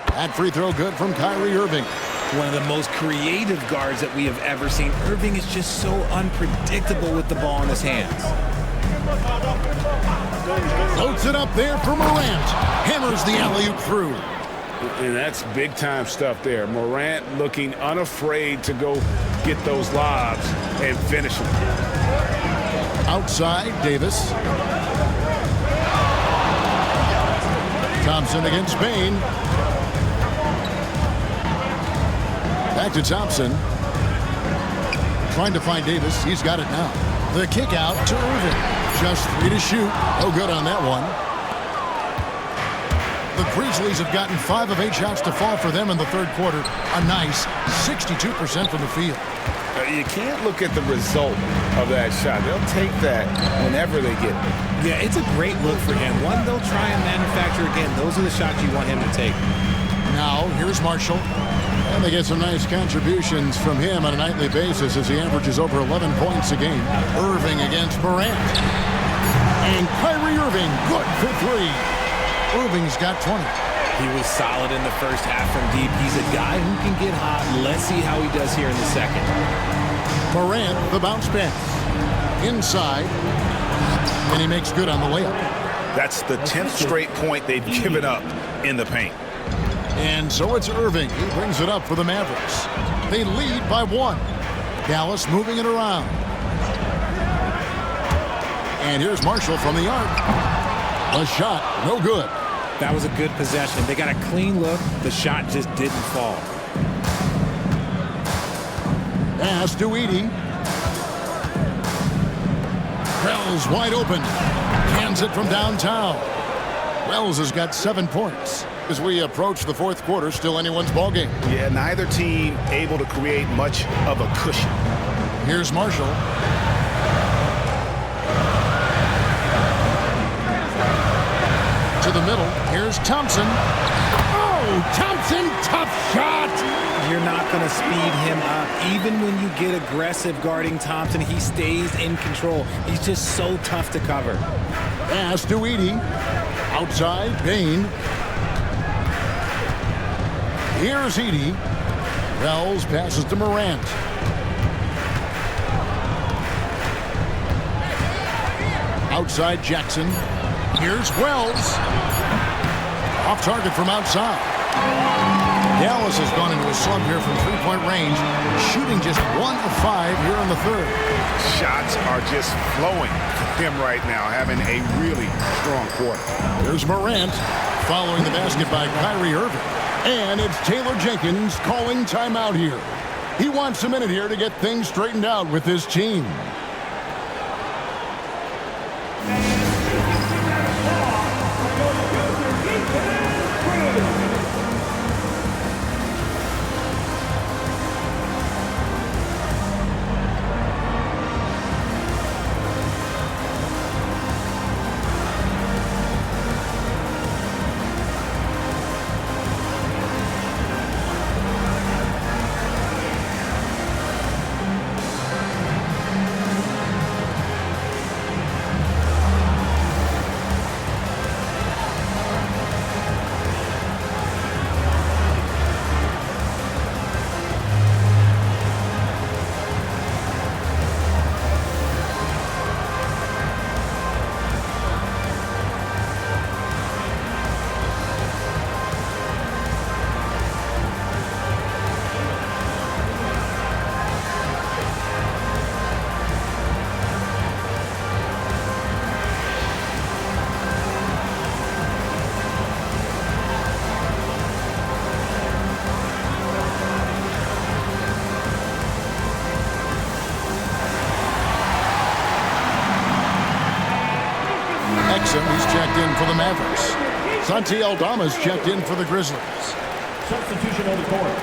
Speaker 1: That free throw good from Kyrie Irving.
Speaker 3: One of the most creative guards that we have ever seen. Irving is just so unpredictable with the ball in his hands.
Speaker 1: Floats it up there for Morant. Hammers the alley-oop through.
Speaker 2: And that's big-time stuff there. Morant looking unafraid to go get those lobs and finish them.
Speaker 1: Outside, Davis. Thompson against Bain. Back to Thompson. Trying to find Davis. He's got it now. The kick out to Irving. Just 3 to shoot. No good on that one. The Grizzlies have gotten 5 of 8 shots to fall for them in the third quarter. A nice 62% from the field.
Speaker 2: You can't look at the result of that shot. They'll take that whenever they get it.
Speaker 3: Yeah, it's a great look for him. One they'll try and manufacture again. Those are the shots you want him to take.
Speaker 1: Now, here's Marshall. And they get some nice contributions from him on a nightly basis as he averages over 11 points a game. Irving against Morant. And Kyrie Irving, good for 3. Irving's got 20.
Speaker 3: He was solid in the first half from deep. He's a guy who can get hot. Let's see how he does here in the second.
Speaker 1: Morant, the bounce pass. Inside. And he makes good on the layup.
Speaker 2: That's the 10th straight point they've given up in the paint.
Speaker 1: And so it's Irving. He brings it up for the Mavericks. They lead by 1. Dallas moving it around. And here's Marshall from the arc. A shot, no good.
Speaker 3: That was a good possession. They got a clean look. The shot just didn't fall.
Speaker 1: Pass to Edey. Wells wide open. Hands it from downtown. Wells has got 7 points. As we approach the fourth quarter, still anyone's ballgame.
Speaker 2: Yeah, neither team able to create much of a cushion.
Speaker 1: Here's Marshall. To the middle. Here's Thompson. Oh, Thompson, tough shot.
Speaker 3: You're not going to speed him up. Even when you get aggressive guarding Thompson, he stays in control. He's just so tough to cover.
Speaker 1: Pass to Edey. Outside, Bain. Here's Edey. Wells passes to Morant. Outside, Jackson. Here's Wells. Off target from outside. Dallas has gone into a slump here from three-point range, shooting just 1 of 5 here in the third.
Speaker 2: Shots are just flowing for him right now, having a really strong quarter.
Speaker 1: There's Morant following the basket by Kyrie Irving. And it's Taylor Jenkins calling timeout here. He wants a minute here to get things straightened out with his team. Jackson, he's checked in for the Mavericks. Santi Aldama's checked in for the Grizzlies.
Speaker 6: Substitution on the court.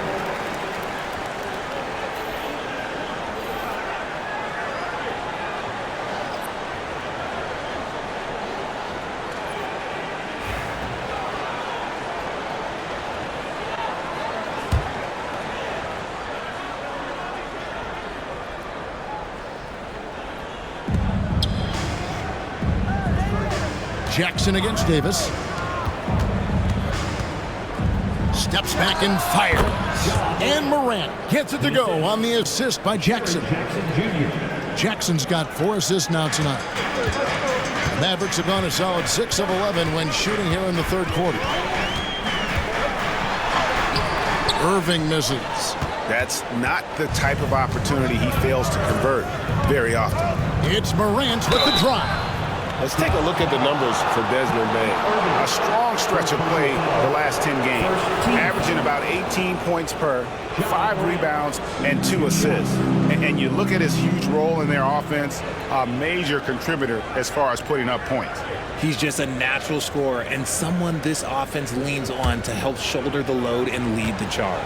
Speaker 1: Jackson against Davis. Steps back and fires. And Morant gets it to go on the assist by Jackson. Jackson's got 4 assists now tonight. The Mavericks have gone a solid 6 of 11 when shooting here in the third quarter. Irving misses.
Speaker 2: That's not the type of opportunity he fails to convert very often.
Speaker 1: It's Morant with the drive.
Speaker 5: Let's take a look at the numbers for Desmond Bain.
Speaker 2: A strong stretch of play the last 10 games, averaging about 18 points per, 5 rebounds, and 2 assists. And you look at his huge role in their offense, a major contributor as far as putting up points.
Speaker 3: He's just a natural scorer and someone this offense leans on to help shoulder the load and lead the charge.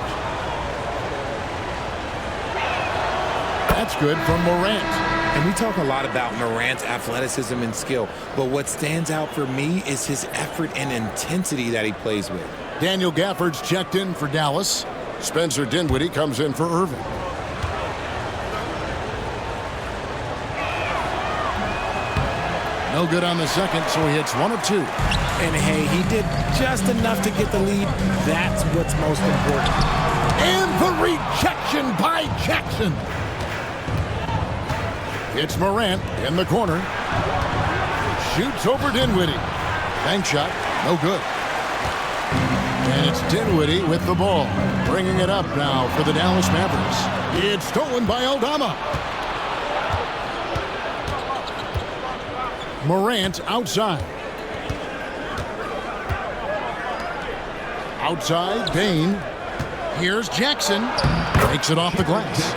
Speaker 1: That's good from Morant.
Speaker 3: And we talk a lot about Morant's athleticism and skill, but what stands out for me is his effort and intensity that he plays with.
Speaker 1: Daniel Gafford's checked in for Dallas. Spencer Dinwiddie comes in for Irving. No good on the second, so he hits 1 of 2.
Speaker 3: And hey, he did just enough to get the lead. That's what's most important.
Speaker 1: And the rejection by Jackson. It's Morant in the corner. Shoots over Dinwiddie. Bank shot, no good. And it's Dinwiddie with the ball. Bringing it up now for the Dallas Mavericks. It's stolen by Aldama. Morant outside. Outside, Bain. Here's Jackson. Takes it off the glass.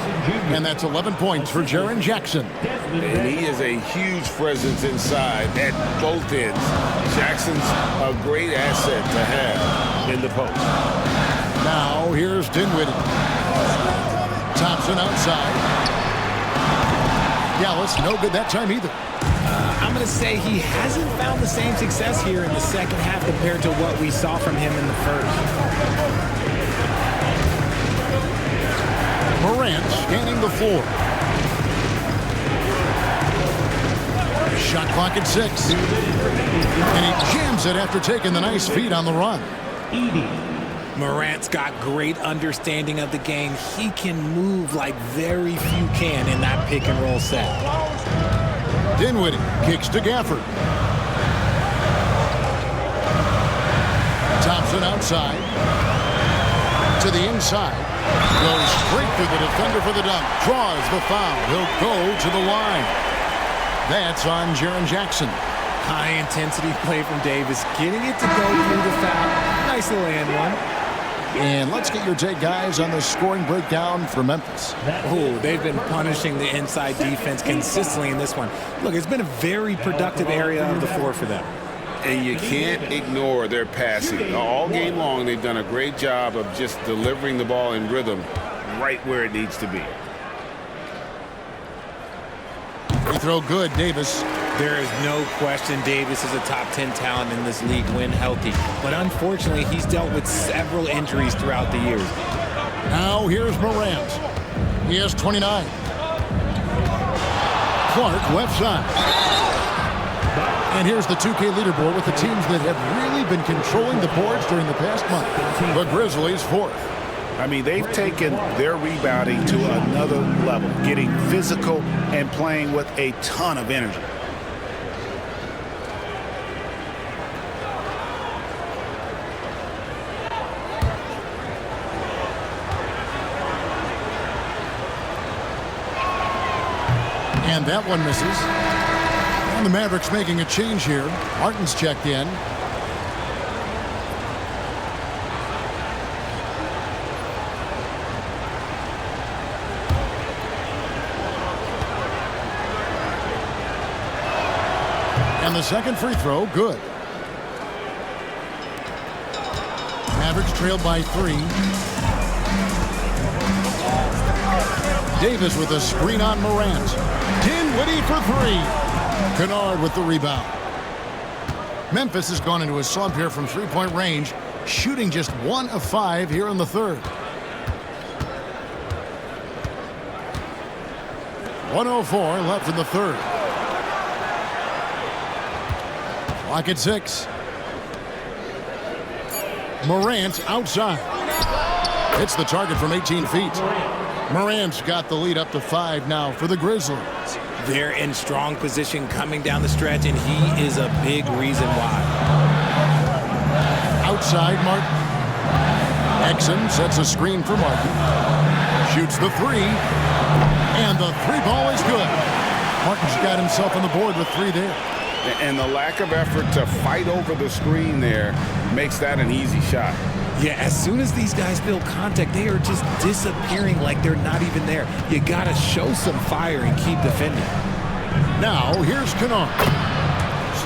Speaker 1: And that's 11 points for Jaren Jackson.
Speaker 5: And he is a huge presence inside at both ends. Jackson's a great asset to have in the post.
Speaker 1: Now here's Dinwiddie. Thompson outside. Dallas, no good that time either.
Speaker 3: I'm going to say he hasn't found the same success here in the second half compared to what we saw from him in the first.
Speaker 1: Morant scanning the floor. Shot clock at 6. And he jams it after taking the nice feed on the run.
Speaker 3: Morant's got great understanding of the game. He can move like very few can in that pick and roll set.
Speaker 1: Dinwiddie kicks to Gafford. Thompson outside. To the inside. Goes straight through the defender for the dunk. Draws the foul. He'll go to the line. That's on Jaren Jackson.
Speaker 3: High intensity play from Davis. Getting it to go through the foul. Nice little and one.
Speaker 1: And let's get your take, guys, on the scoring breakdown for Memphis.
Speaker 3: Oh, they've been punishing the inside defense consistently in this one. Look, it's been a very productive area of the floor for them.
Speaker 5: And you can't ignore their passing. All game long, they've done a great job of just delivering the ball in rhythm right where it needs to be.
Speaker 1: Free throw good, Davis.
Speaker 3: There is no question Davis is a top 10 talent in this league when healthy. But unfortunately, he's dealt with several injuries throughout the years.
Speaker 1: Now here's Morant. He has 29. Clark left side. And here's the 2K leaderboard with the teams that have really been controlling the boards during the past month. The Grizzlies 4th.
Speaker 2: I mean, they've taken their rebounding to another level, getting physical and playing with a ton of energy.
Speaker 1: And that one misses. And the Mavericks making a change here. Martin's checked in. And the second free throw, good. Mavericks trailed by 3. Davis with a screen on Morant. Dinwiddie for 3. Kennard with the rebound. Memphis has gone into a slump here from three-point range, shooting just 1 of 5 here in the third. 1:04 left in the third. Clock at 6. Morant outside. Hits the target from 18 feet. Morant's got the lead up to 5 now for the Grizzlies.
Speaker 3: They're in strong position coming down the stretch, and he is a big reason why.
Speaker 1: Outside, Martin. Exum sets a screen for Martin. Shoots the 3. And the 3 ball is good. Martin's got himself on the board with 3 there.
Speaker 2: And the lack of effort to fight over the screen there makes that an easy shot.
Speaker 3: Yeah, as soon as these guys feel contact, they are just disappearing like they're not even there. You got to show some fire and keep defending.
Speaker 1: Now, here's Kennard.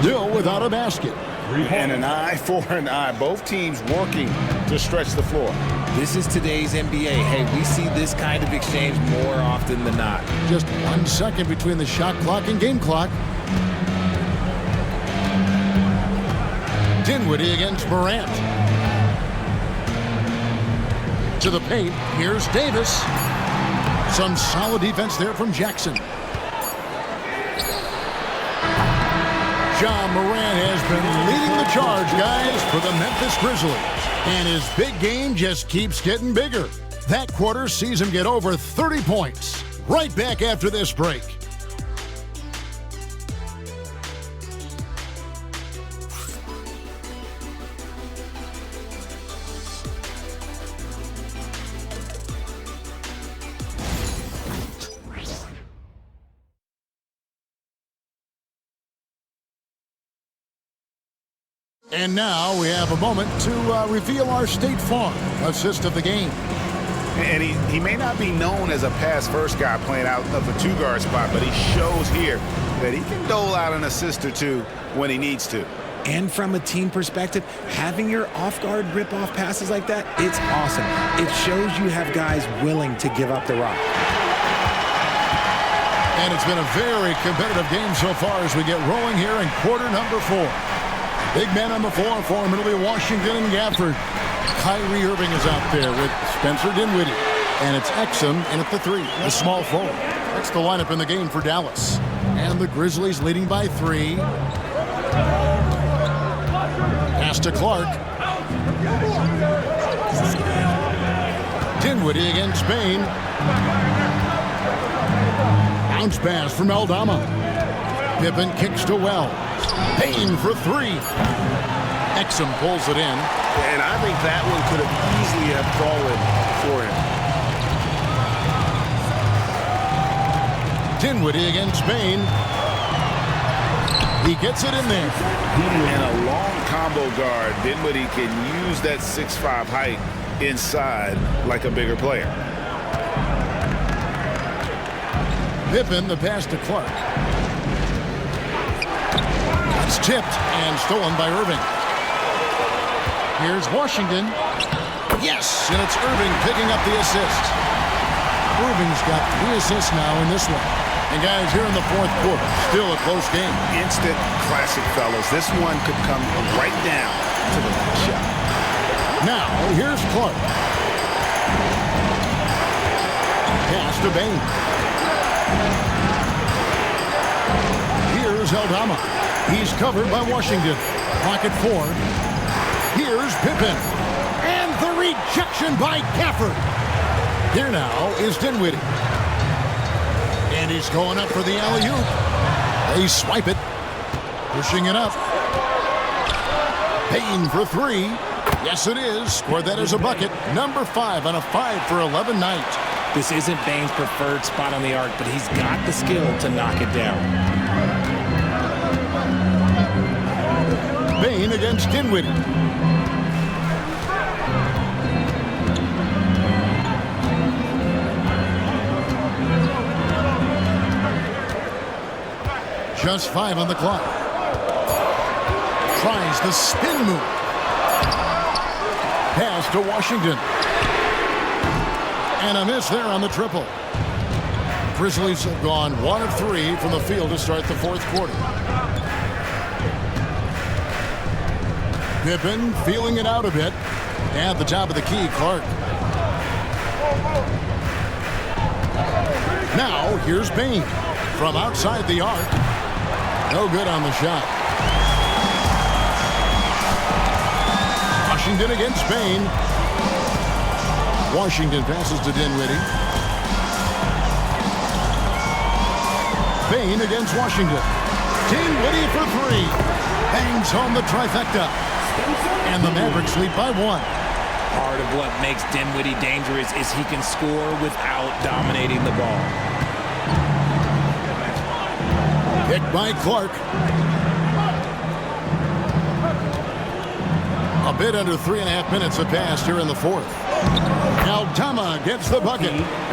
Speaker 1: Still without a basket.
Speaker 2: And an eye for an eye. Both teams working to stretch the floor.
Speaker 3: This is today's NBA. Hey, we see this kind of exchange more often than not.
Speaker 1: Just 1 second between the shot clock and game clock. Dinwiddie against Morant. To the paint, here's Davis. Some solid defense there from Jackson. Ja Morant has been leading the charge, guys, for the Memphis Grizzlies. And his big game just keeps getting bigger. That quarter sees him get over 30 points. Right back after this break. And now we have a moment to reveal our State Farm assist of the game.
Speaker 2: And he may not be known as a pass-first guy playing out of the 2-guard spot, but he shows here that he can dole out an assist or 2 when he needs to.
Speaker 3: And from a team perspective, having your off-guard rip-off passes like that, it's awesome. It shows you have guys willing to give up the rock.
Speaker 1: And it's been a very competitive game so far as we get rolling here in quarter number 4. Big man on the floor for him. It'll be Washington and Gafford. Kyrie Irving is out there with Spencer Dinwiddie. And it's Exum in at the 3, the small forward. That's the lineup in the game for Dallas. And the Grizzlies leading by 3. Pass to Clark. Dinwiddie against Bain. Bounce pass from Aldama. Pippen kicks to Wells. Bain for 3. Exum pulls it in.
Speaker 5: And I think that one could have easily have fallen for him.
Speaker 1: Dinwiddie against Bain. He gets it in there.
Speaker 2: And a long combo guard. Dinwiddie can use that 6'5" height inside like a bigger player.
Speaker 1: Pippen, the pass to Clark. It's tipped and stolen by Irving. Here's Washington. Yes, and it's Irving picking up the assist. Irving's got 3 assists now in this one. And guys, here in the 4th quarter, still a close game.
Speaker 2: Instant classic, fellas. This one could come right down to the last shot.
Speaker 1: Now, here's Clark. Pass to Bain. Here's Aldama. He's covered by Washington. Pocket 4. Here's Pippen. And the rejection by Gafford. Here now is Dinwiddie. And he's going up for the alley-oop. They swipe it. Pushing it up. Bain for 3. Yes, it is. Scored that as a bucket. Number 5 on a 5-for-11 night.
Speaker 3: This isn't Bain's preferred spot on the arc, but he's got the skill to knock it down.
Speaker 1: Bain against Dinwiddie. Just 5 on the clock. tries the spin move. Pass to Washington. And a miss there on the triple. Grizzlies have gone 1 of 3 from the field to start the fourth quarter. Pippen feeling it out a bit. At the top of the key, Clark. Now, here's Bain from outside the arc. No good on the shot. Washington against Bain. Washington passes to Dinwiddie. Bain against Washington. Dinwiddie for 3. Bangs home the trifecta. And the Mavericks lead by 1.
Speaker 3: Part of what makes Dinwiddie dangerous is he can score without dominating the ball.
Speaker 1: Picked by Clark. A bit under 3.5 minutes have passed here in the fourth. Aldama gets the bucket.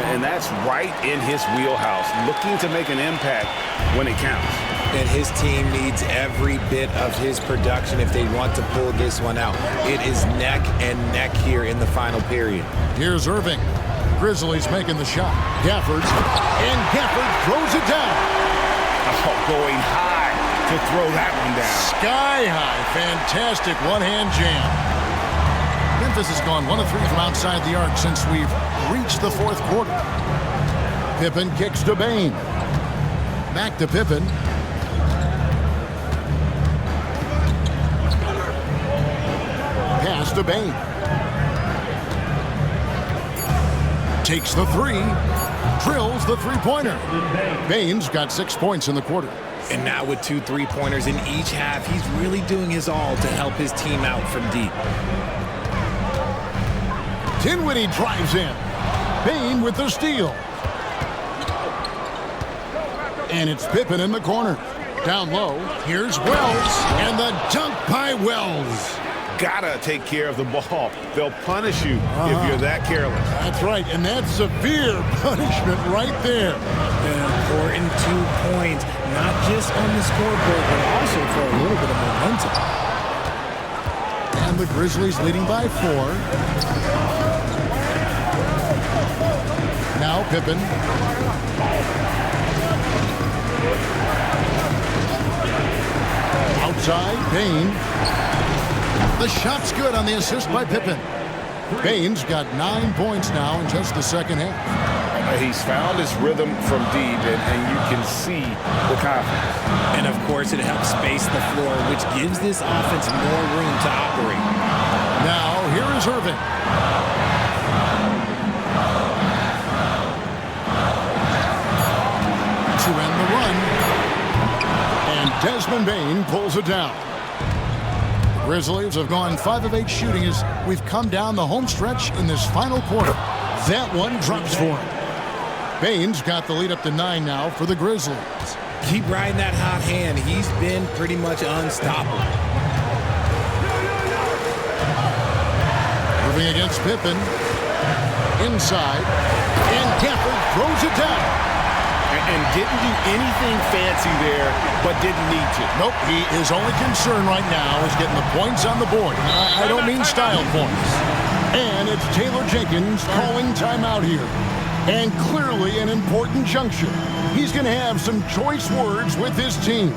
Speaker 2: And that's right in his wheelhouse, looking to make an impact when it counts.
Speaker 3: And his team needs every bit of his production if they want to pull this one out. It is neck and neck here in the final period.
Speaker 1: Here's Irving. Grizzlies making the shot. Gafford. And Gafford throws it down.
Speaker 2: Oh, going high to throw that one down.
Speaker 1: Sky high. Fantastic one-hand jam. Memphis has gone 1 of 3 from outside the arc since we've reached the fourth quarter. Pippen kicks to Bain. Back to Pippen. Pass to Bain. Takes the 3. Drills the three-pointer. Bain's got 6 points in the quarter.
Speaker 3: And now with 2 3-pointers in each half, he's really doing his all to help his team out from deep.
Speaker 1: Dinwiddie drives in. Bain with the steal. And it's Pippen in the corner. Down low, here's Wells. And the dunk by Wells.
Speaker 2: Gotta take care of the ball. They'll punish you if you're that careless.
Speaker 1: That's right, and that's severe punishment right there.
Speaker 3: An important 2 points, not just on the scoreboard, but also for a little bit of momentum.
Speaker 1: And the Grizzlies leading by 4. Now Pippen. Outside, Bain. The shot's good on the assist by Pippen. Bain's got 9 points now in just the second half.
Speaker 2: He's found his rhythm from deep, and you can see the confidence.
Speaker 3: And, of course, it helps space the floor, which gives this offense more room to operate.
Speaker 1: Now, here is Irving. To end the run. And Desmond Bain pulls it down. Grizzlies have gone 5 of 8 shooting as we've come down the home stretch in this final quarter. That one drops for him. Bain's got the lead up to 9 now for the Grizzlies.
Speaker 3: Keep riding that hot hand. He's been pretty much unstoppable.
Speaker 1: Irving against Pippen. Inside. And Gafford throws it down.
Speaker 2: And didn't do anything fancy there, but didn't need to.
Speaker 1: Nope, his only concern right now is getting the points on the board. I don't mean style points. And it's Taylor Jenkins calling timeout here. And clearly an important juncture. He's going to have some choice words with his team.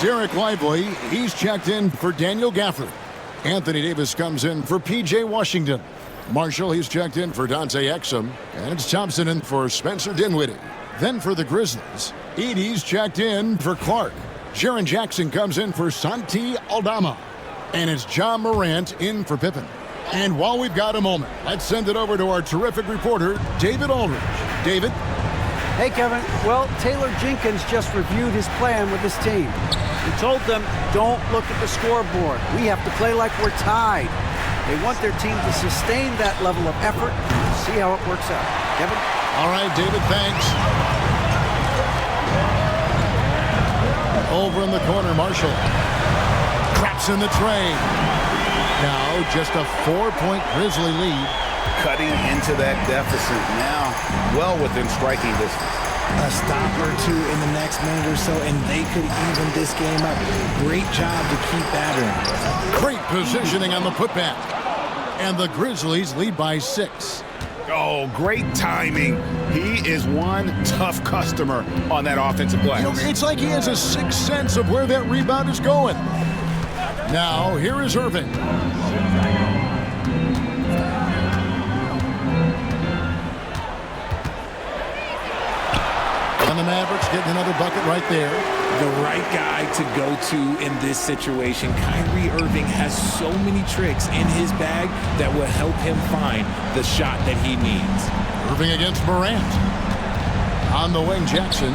Speaker 1: Derek Lively, he's checked in for Daniel Gafford. Anthony Davis comes in for P.J. Washington. Marshall, he's checked in for Dante Exum. And it's Thompson in for Spencer Dinwiddie. Then for the Grizzlies, Edie's checked in for Clark. Jaren Jackson comes in for Santi Aldama. And it's John Morant in for Pippen. And while we've got a moment, let's send it over to our terrific reporter, David Aldridge. David?
Speaker 4: Hey, Kevin. Well, Taylor Jenkins just reviewed his plan with his team. He told them, don't look at the scoreboard. We have to play like we're tied. They want their team to sustain that level of effort. See how it works out. Kevin?
Speaker 1: All right, David, thanks. Over in the corner, Marshall. Traps in the tray. Now just a 4-point Grizzly lead.
Speaker 2: Cutting into that deficit now, well within striking distance.
Speaker 3: A stop or two in the next minute or so, and they could even this game up. Great job to keep battering.
Speaker 1: Great positioning on the putback. And the Grizzlies lead by 6.
Speaker 2: Oh, great timing. He is one tough customer on that offensive glass.
Speaker 1: You know, it's like he has a sixth sense of where that rebound is going. Now, here is Irving. And the Mavericks getting another bucket right there.
Speaker 3: The right guy to go to in this situation. Kyrie Irving has so many tricks in his bag that will help him find the shot that he needs.
Speaker 1: Irving against Morant. On the wing, Jackson.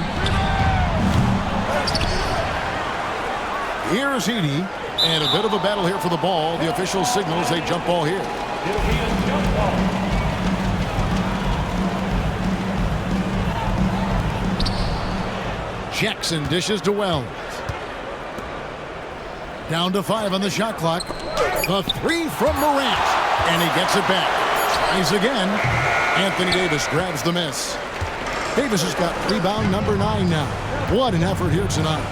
Speaker 1: Here's Edie. And a bit of a battle here for the ball. The official signals a jump ball here.
Speaker 6: It'll be a jump ball.
Speaker 1: Jackson dishes to Wells. Down to 5 on the shot clock. The 3 from Morant. And he gets it back. Tries again. Anthony Davis grabs the miss. Davis has got rebound number 9 now. What an effort here tonight.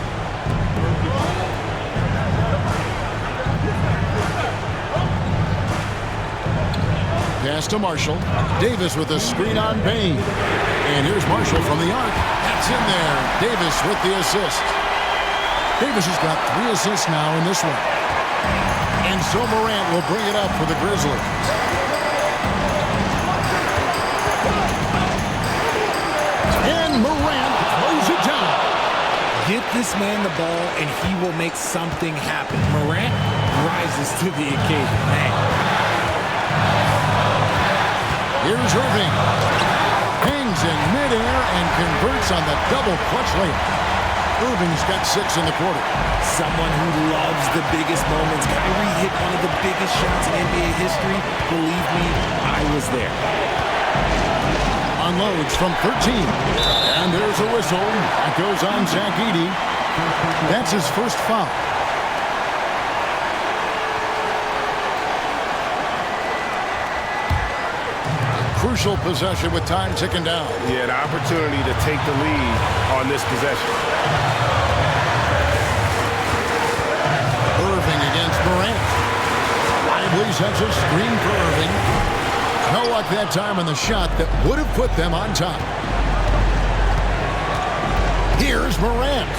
Speaker 1: Pass to Marshall. Davis with a screen on Bain. And here's Marshall from the arc. That's in there. Davis with the assist. Davis has got 3 assists now in this one. And so Morant will bring it up for the Grizzlies. And Morant throws it down.
Speaker 3: Get this man the ball and he will make something happen. Morant rises to the occasion. Man.
Speaker 1: Here's Irving. Hangs in midair and converts on the double clutch layup. Irving's got 6 in the quarter.
Speaker 3: Someone who loves the biggest moments. Kyrie hit one of the biggest shots in NBA history. Believe me, I was there.
Speaker 1: Unloads from 13. And there's a whistle. That goes on Zach Edey. That's his first foul. Crucial possession with time ticking down.
Speaker 5: Yeah, an opportunity to take the lead on this possession.
Speaker 1: Irving against Morant. Lively sets a screen for Irving. No luck that time on the shot that would have put them on top. Here's Morant.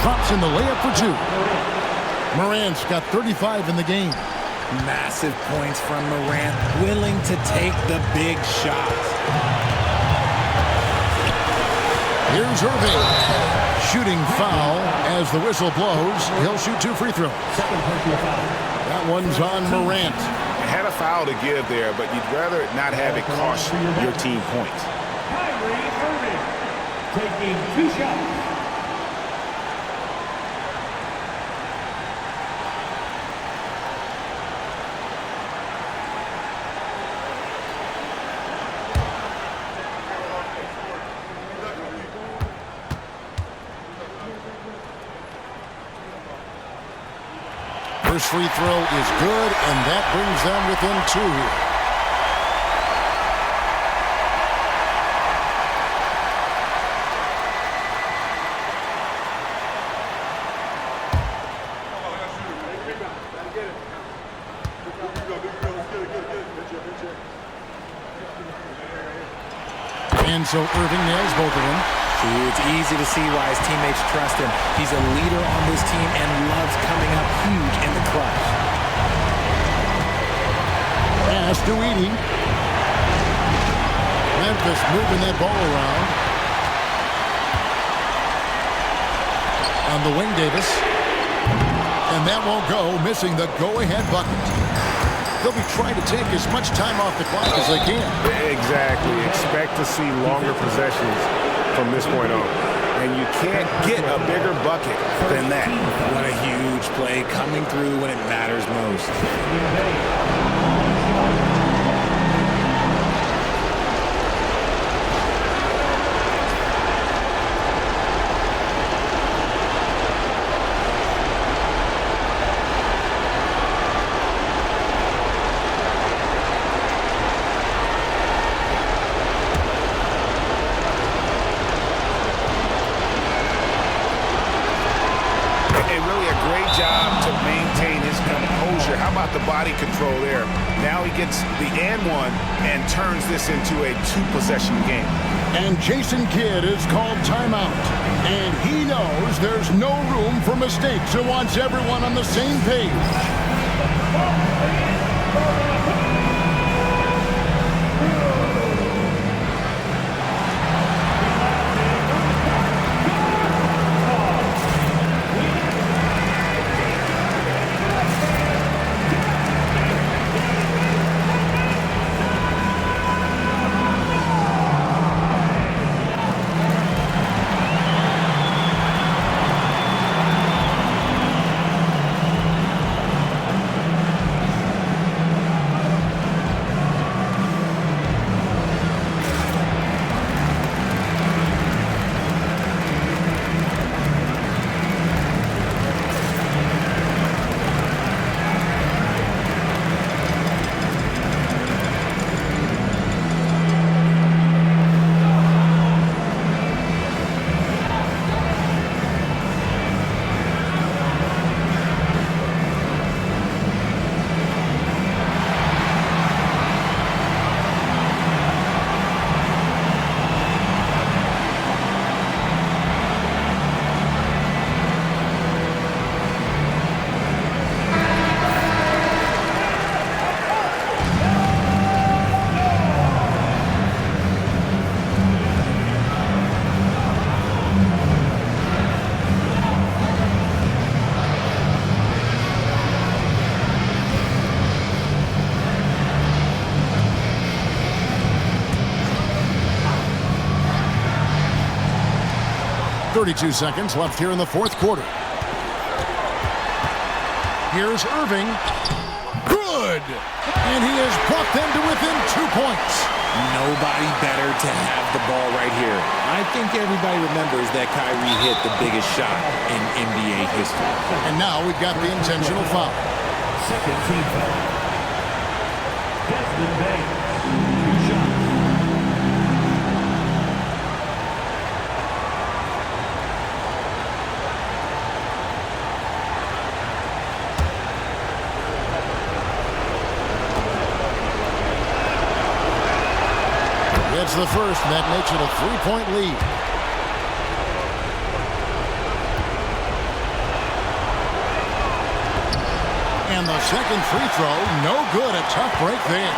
Speaker 1: Drops in the layup for 2. Morant's got 35 in the game.
Speaker 3: Massive points from Morant, willing to take the big shots.
Speaker 1: Here's Irving. Shooting foul as the whistle blows. He'll shoot 2 free throws. That one's on Morant.
Speaker 2: Had a foul to give there, but you'd rather not have it cost your team points.
Speaker 6: Kyrie Irving taking 2 shots.
Speaker 1: First free throw is good, and that brings them within 2. And so Irving nails both of them.
Speaker 3: It's easy to see why his teammates trust him. He's a leader on this team and loves coming up huge in the clutch.
Speaker 1: Pass to Edie. Memphis moving that ball around. On the wing, Davis. And that won't go, missing the go-ahead bucket. They'll be trying to take as much time off the clock as they can.
Speaker 5: Exactly. Expect to see longer possessions from this point on. And you can't get a bigger bucket than that.
Speaker 3: What a huge play coming through when it matters most.
Speaker 2: The body control there. Now he gets the and one and turns this into a two-possession game.
Speaker 1: And Jason Kidd is called timeout. And he knows there's no room for mistakes and wants everyone on the same page. .32 seconds left here in the fourth quarter. Here's Irving. Good! And he has brought them to within 2 points.
Speaker 3: Nobody better to have the ball right here. I think everybody remembers that Kyrie hit the biggest shot in NBA history.
Speaker 1: And now we've got the intentional foul.
Speaker 6: Second team foul. Desmond Bain. 2 shots.
Speaker 1: It's the first, and that makes it a 3-point lead. And the second free throw, no good. A tough break there.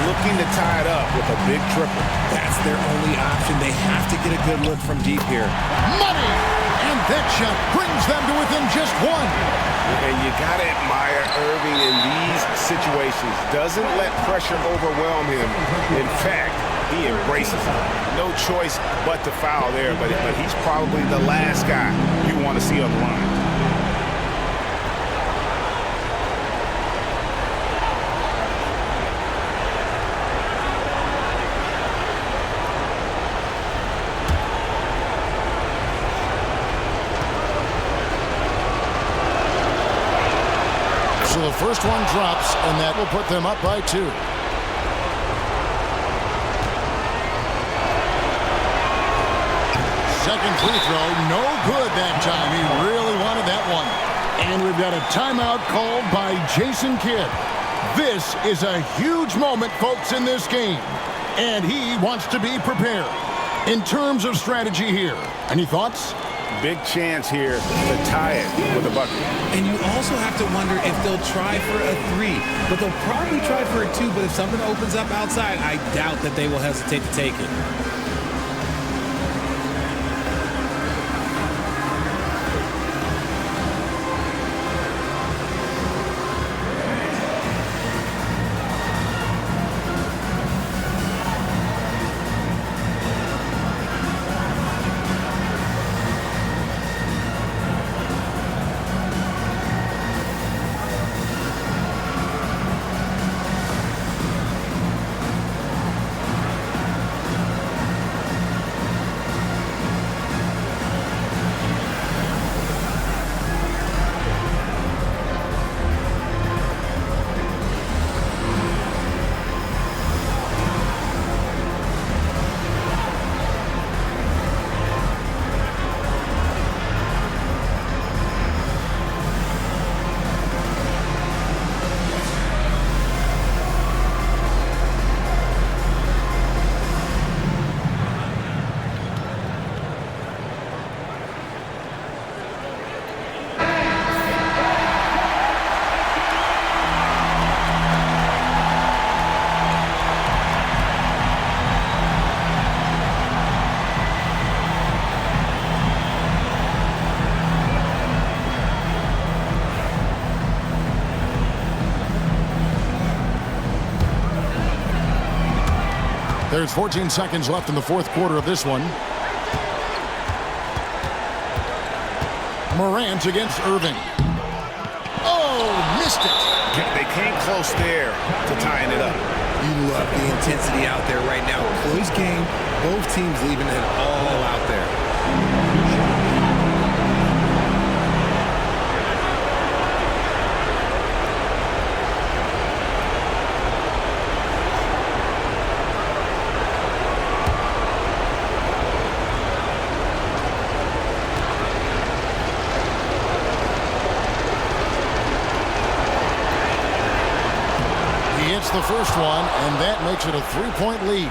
Speaker 2: Looking to tie it up with a big triple.
Speaker 3: That's their only option. They have to get a good look from deep here.
Speaker 1: Money! And that shot brings them to within just one.
Speaker 5: And you got to admire Irving in these situations. Doesn't let pressure overwhelm him. In fact, he embraces it. No choice but to foul there, but he's probably the last guy you want to see on the line.
Speaker 1: So the first one drops, and that will put them up by 2. Second free throw, no good that time. He really wanted that one. And we've got a timeout called by Jason Kidd. This is a huge moment, folks, in this game. And he wants to be prepared. In terms of strategy here, any thoughts?
Speaker 2: Big chance here to tie it with a bucket.
Speaker 3: And you also have to wonder if they'll try for a 3. But they'll probably try for a 2. But if something opens up outside, I doubt that they will hesitate to take it.
Speaker 1: There's 14 seconds left in the fourth quarter of this one. Morant against Irving. Oh, missed it.
Speaker 2: They came close there to tying it up.
Speaker 3: You love the intensity out there right now. Close game, both teams leaving it all out there.
Speaker 1: The first one, and that makes it a 3-point lead.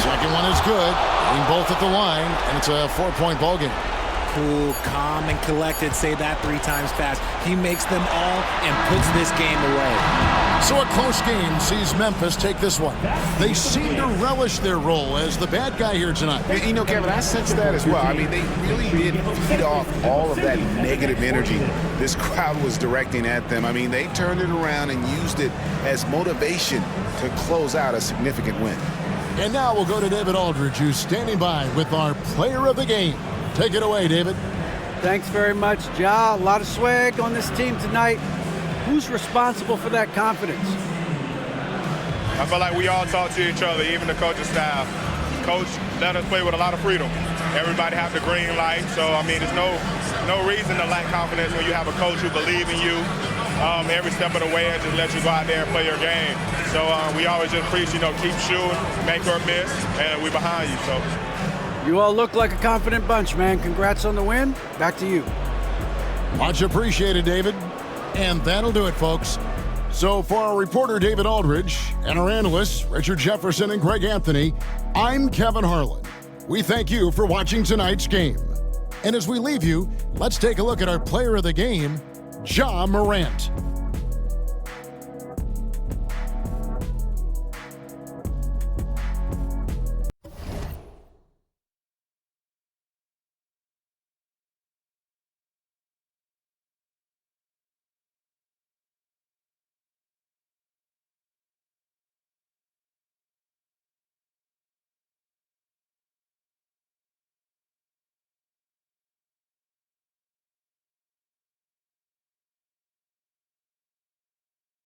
Speaker 1: Second one is good. Hitting both at the line, and it's a 4-point ball game.
Speaker 3: Cool, calm, and collected. Say that 3 times fast. He makes them all and puts this game away.
Speaker 1: So a close game sees Memphis take this one. They seem to relish their role as the bad guy here tonight.
Speaker 2: You know, Kevin, I sense that as well. I mean, they really did feed off all of that negative energy this crowd was directing at them. I mean, they turned it around and used it as motivation to close out a significant win.
Speaker 1: And now we'll go to David Aldridge, who's standing by with our player of the game. Take it away, David.
Speaker 4: Thanks very much, Ja. A lot of swag on this team tonight. Who's responsible for that confidence?
Speaker 10: I feel like we all talk to each other, even the coaching staff. Coach let us play with a lot of freedom. Everybody have the green light, so I mean, there's no reason to lack confidence when you have a coach who believes in you every step of the way and just let you go out there and play your game. So we always just preach, keep shooting, make or miss, and we're behind you. So.
Speaker 4: You all look like a confident bunch, man. Congrats on the win. Back to you.
Speaker 1: Much appreciated, David. And that'll do it, folks. So for our reporter, David Aldridge, and our analysts, Richard Jefferson and Greg Anthony, I'm Kevin Harlan. We thank you for watching tonight's game. And as we leave you, let's take a look at our player of the game, Ja Morant.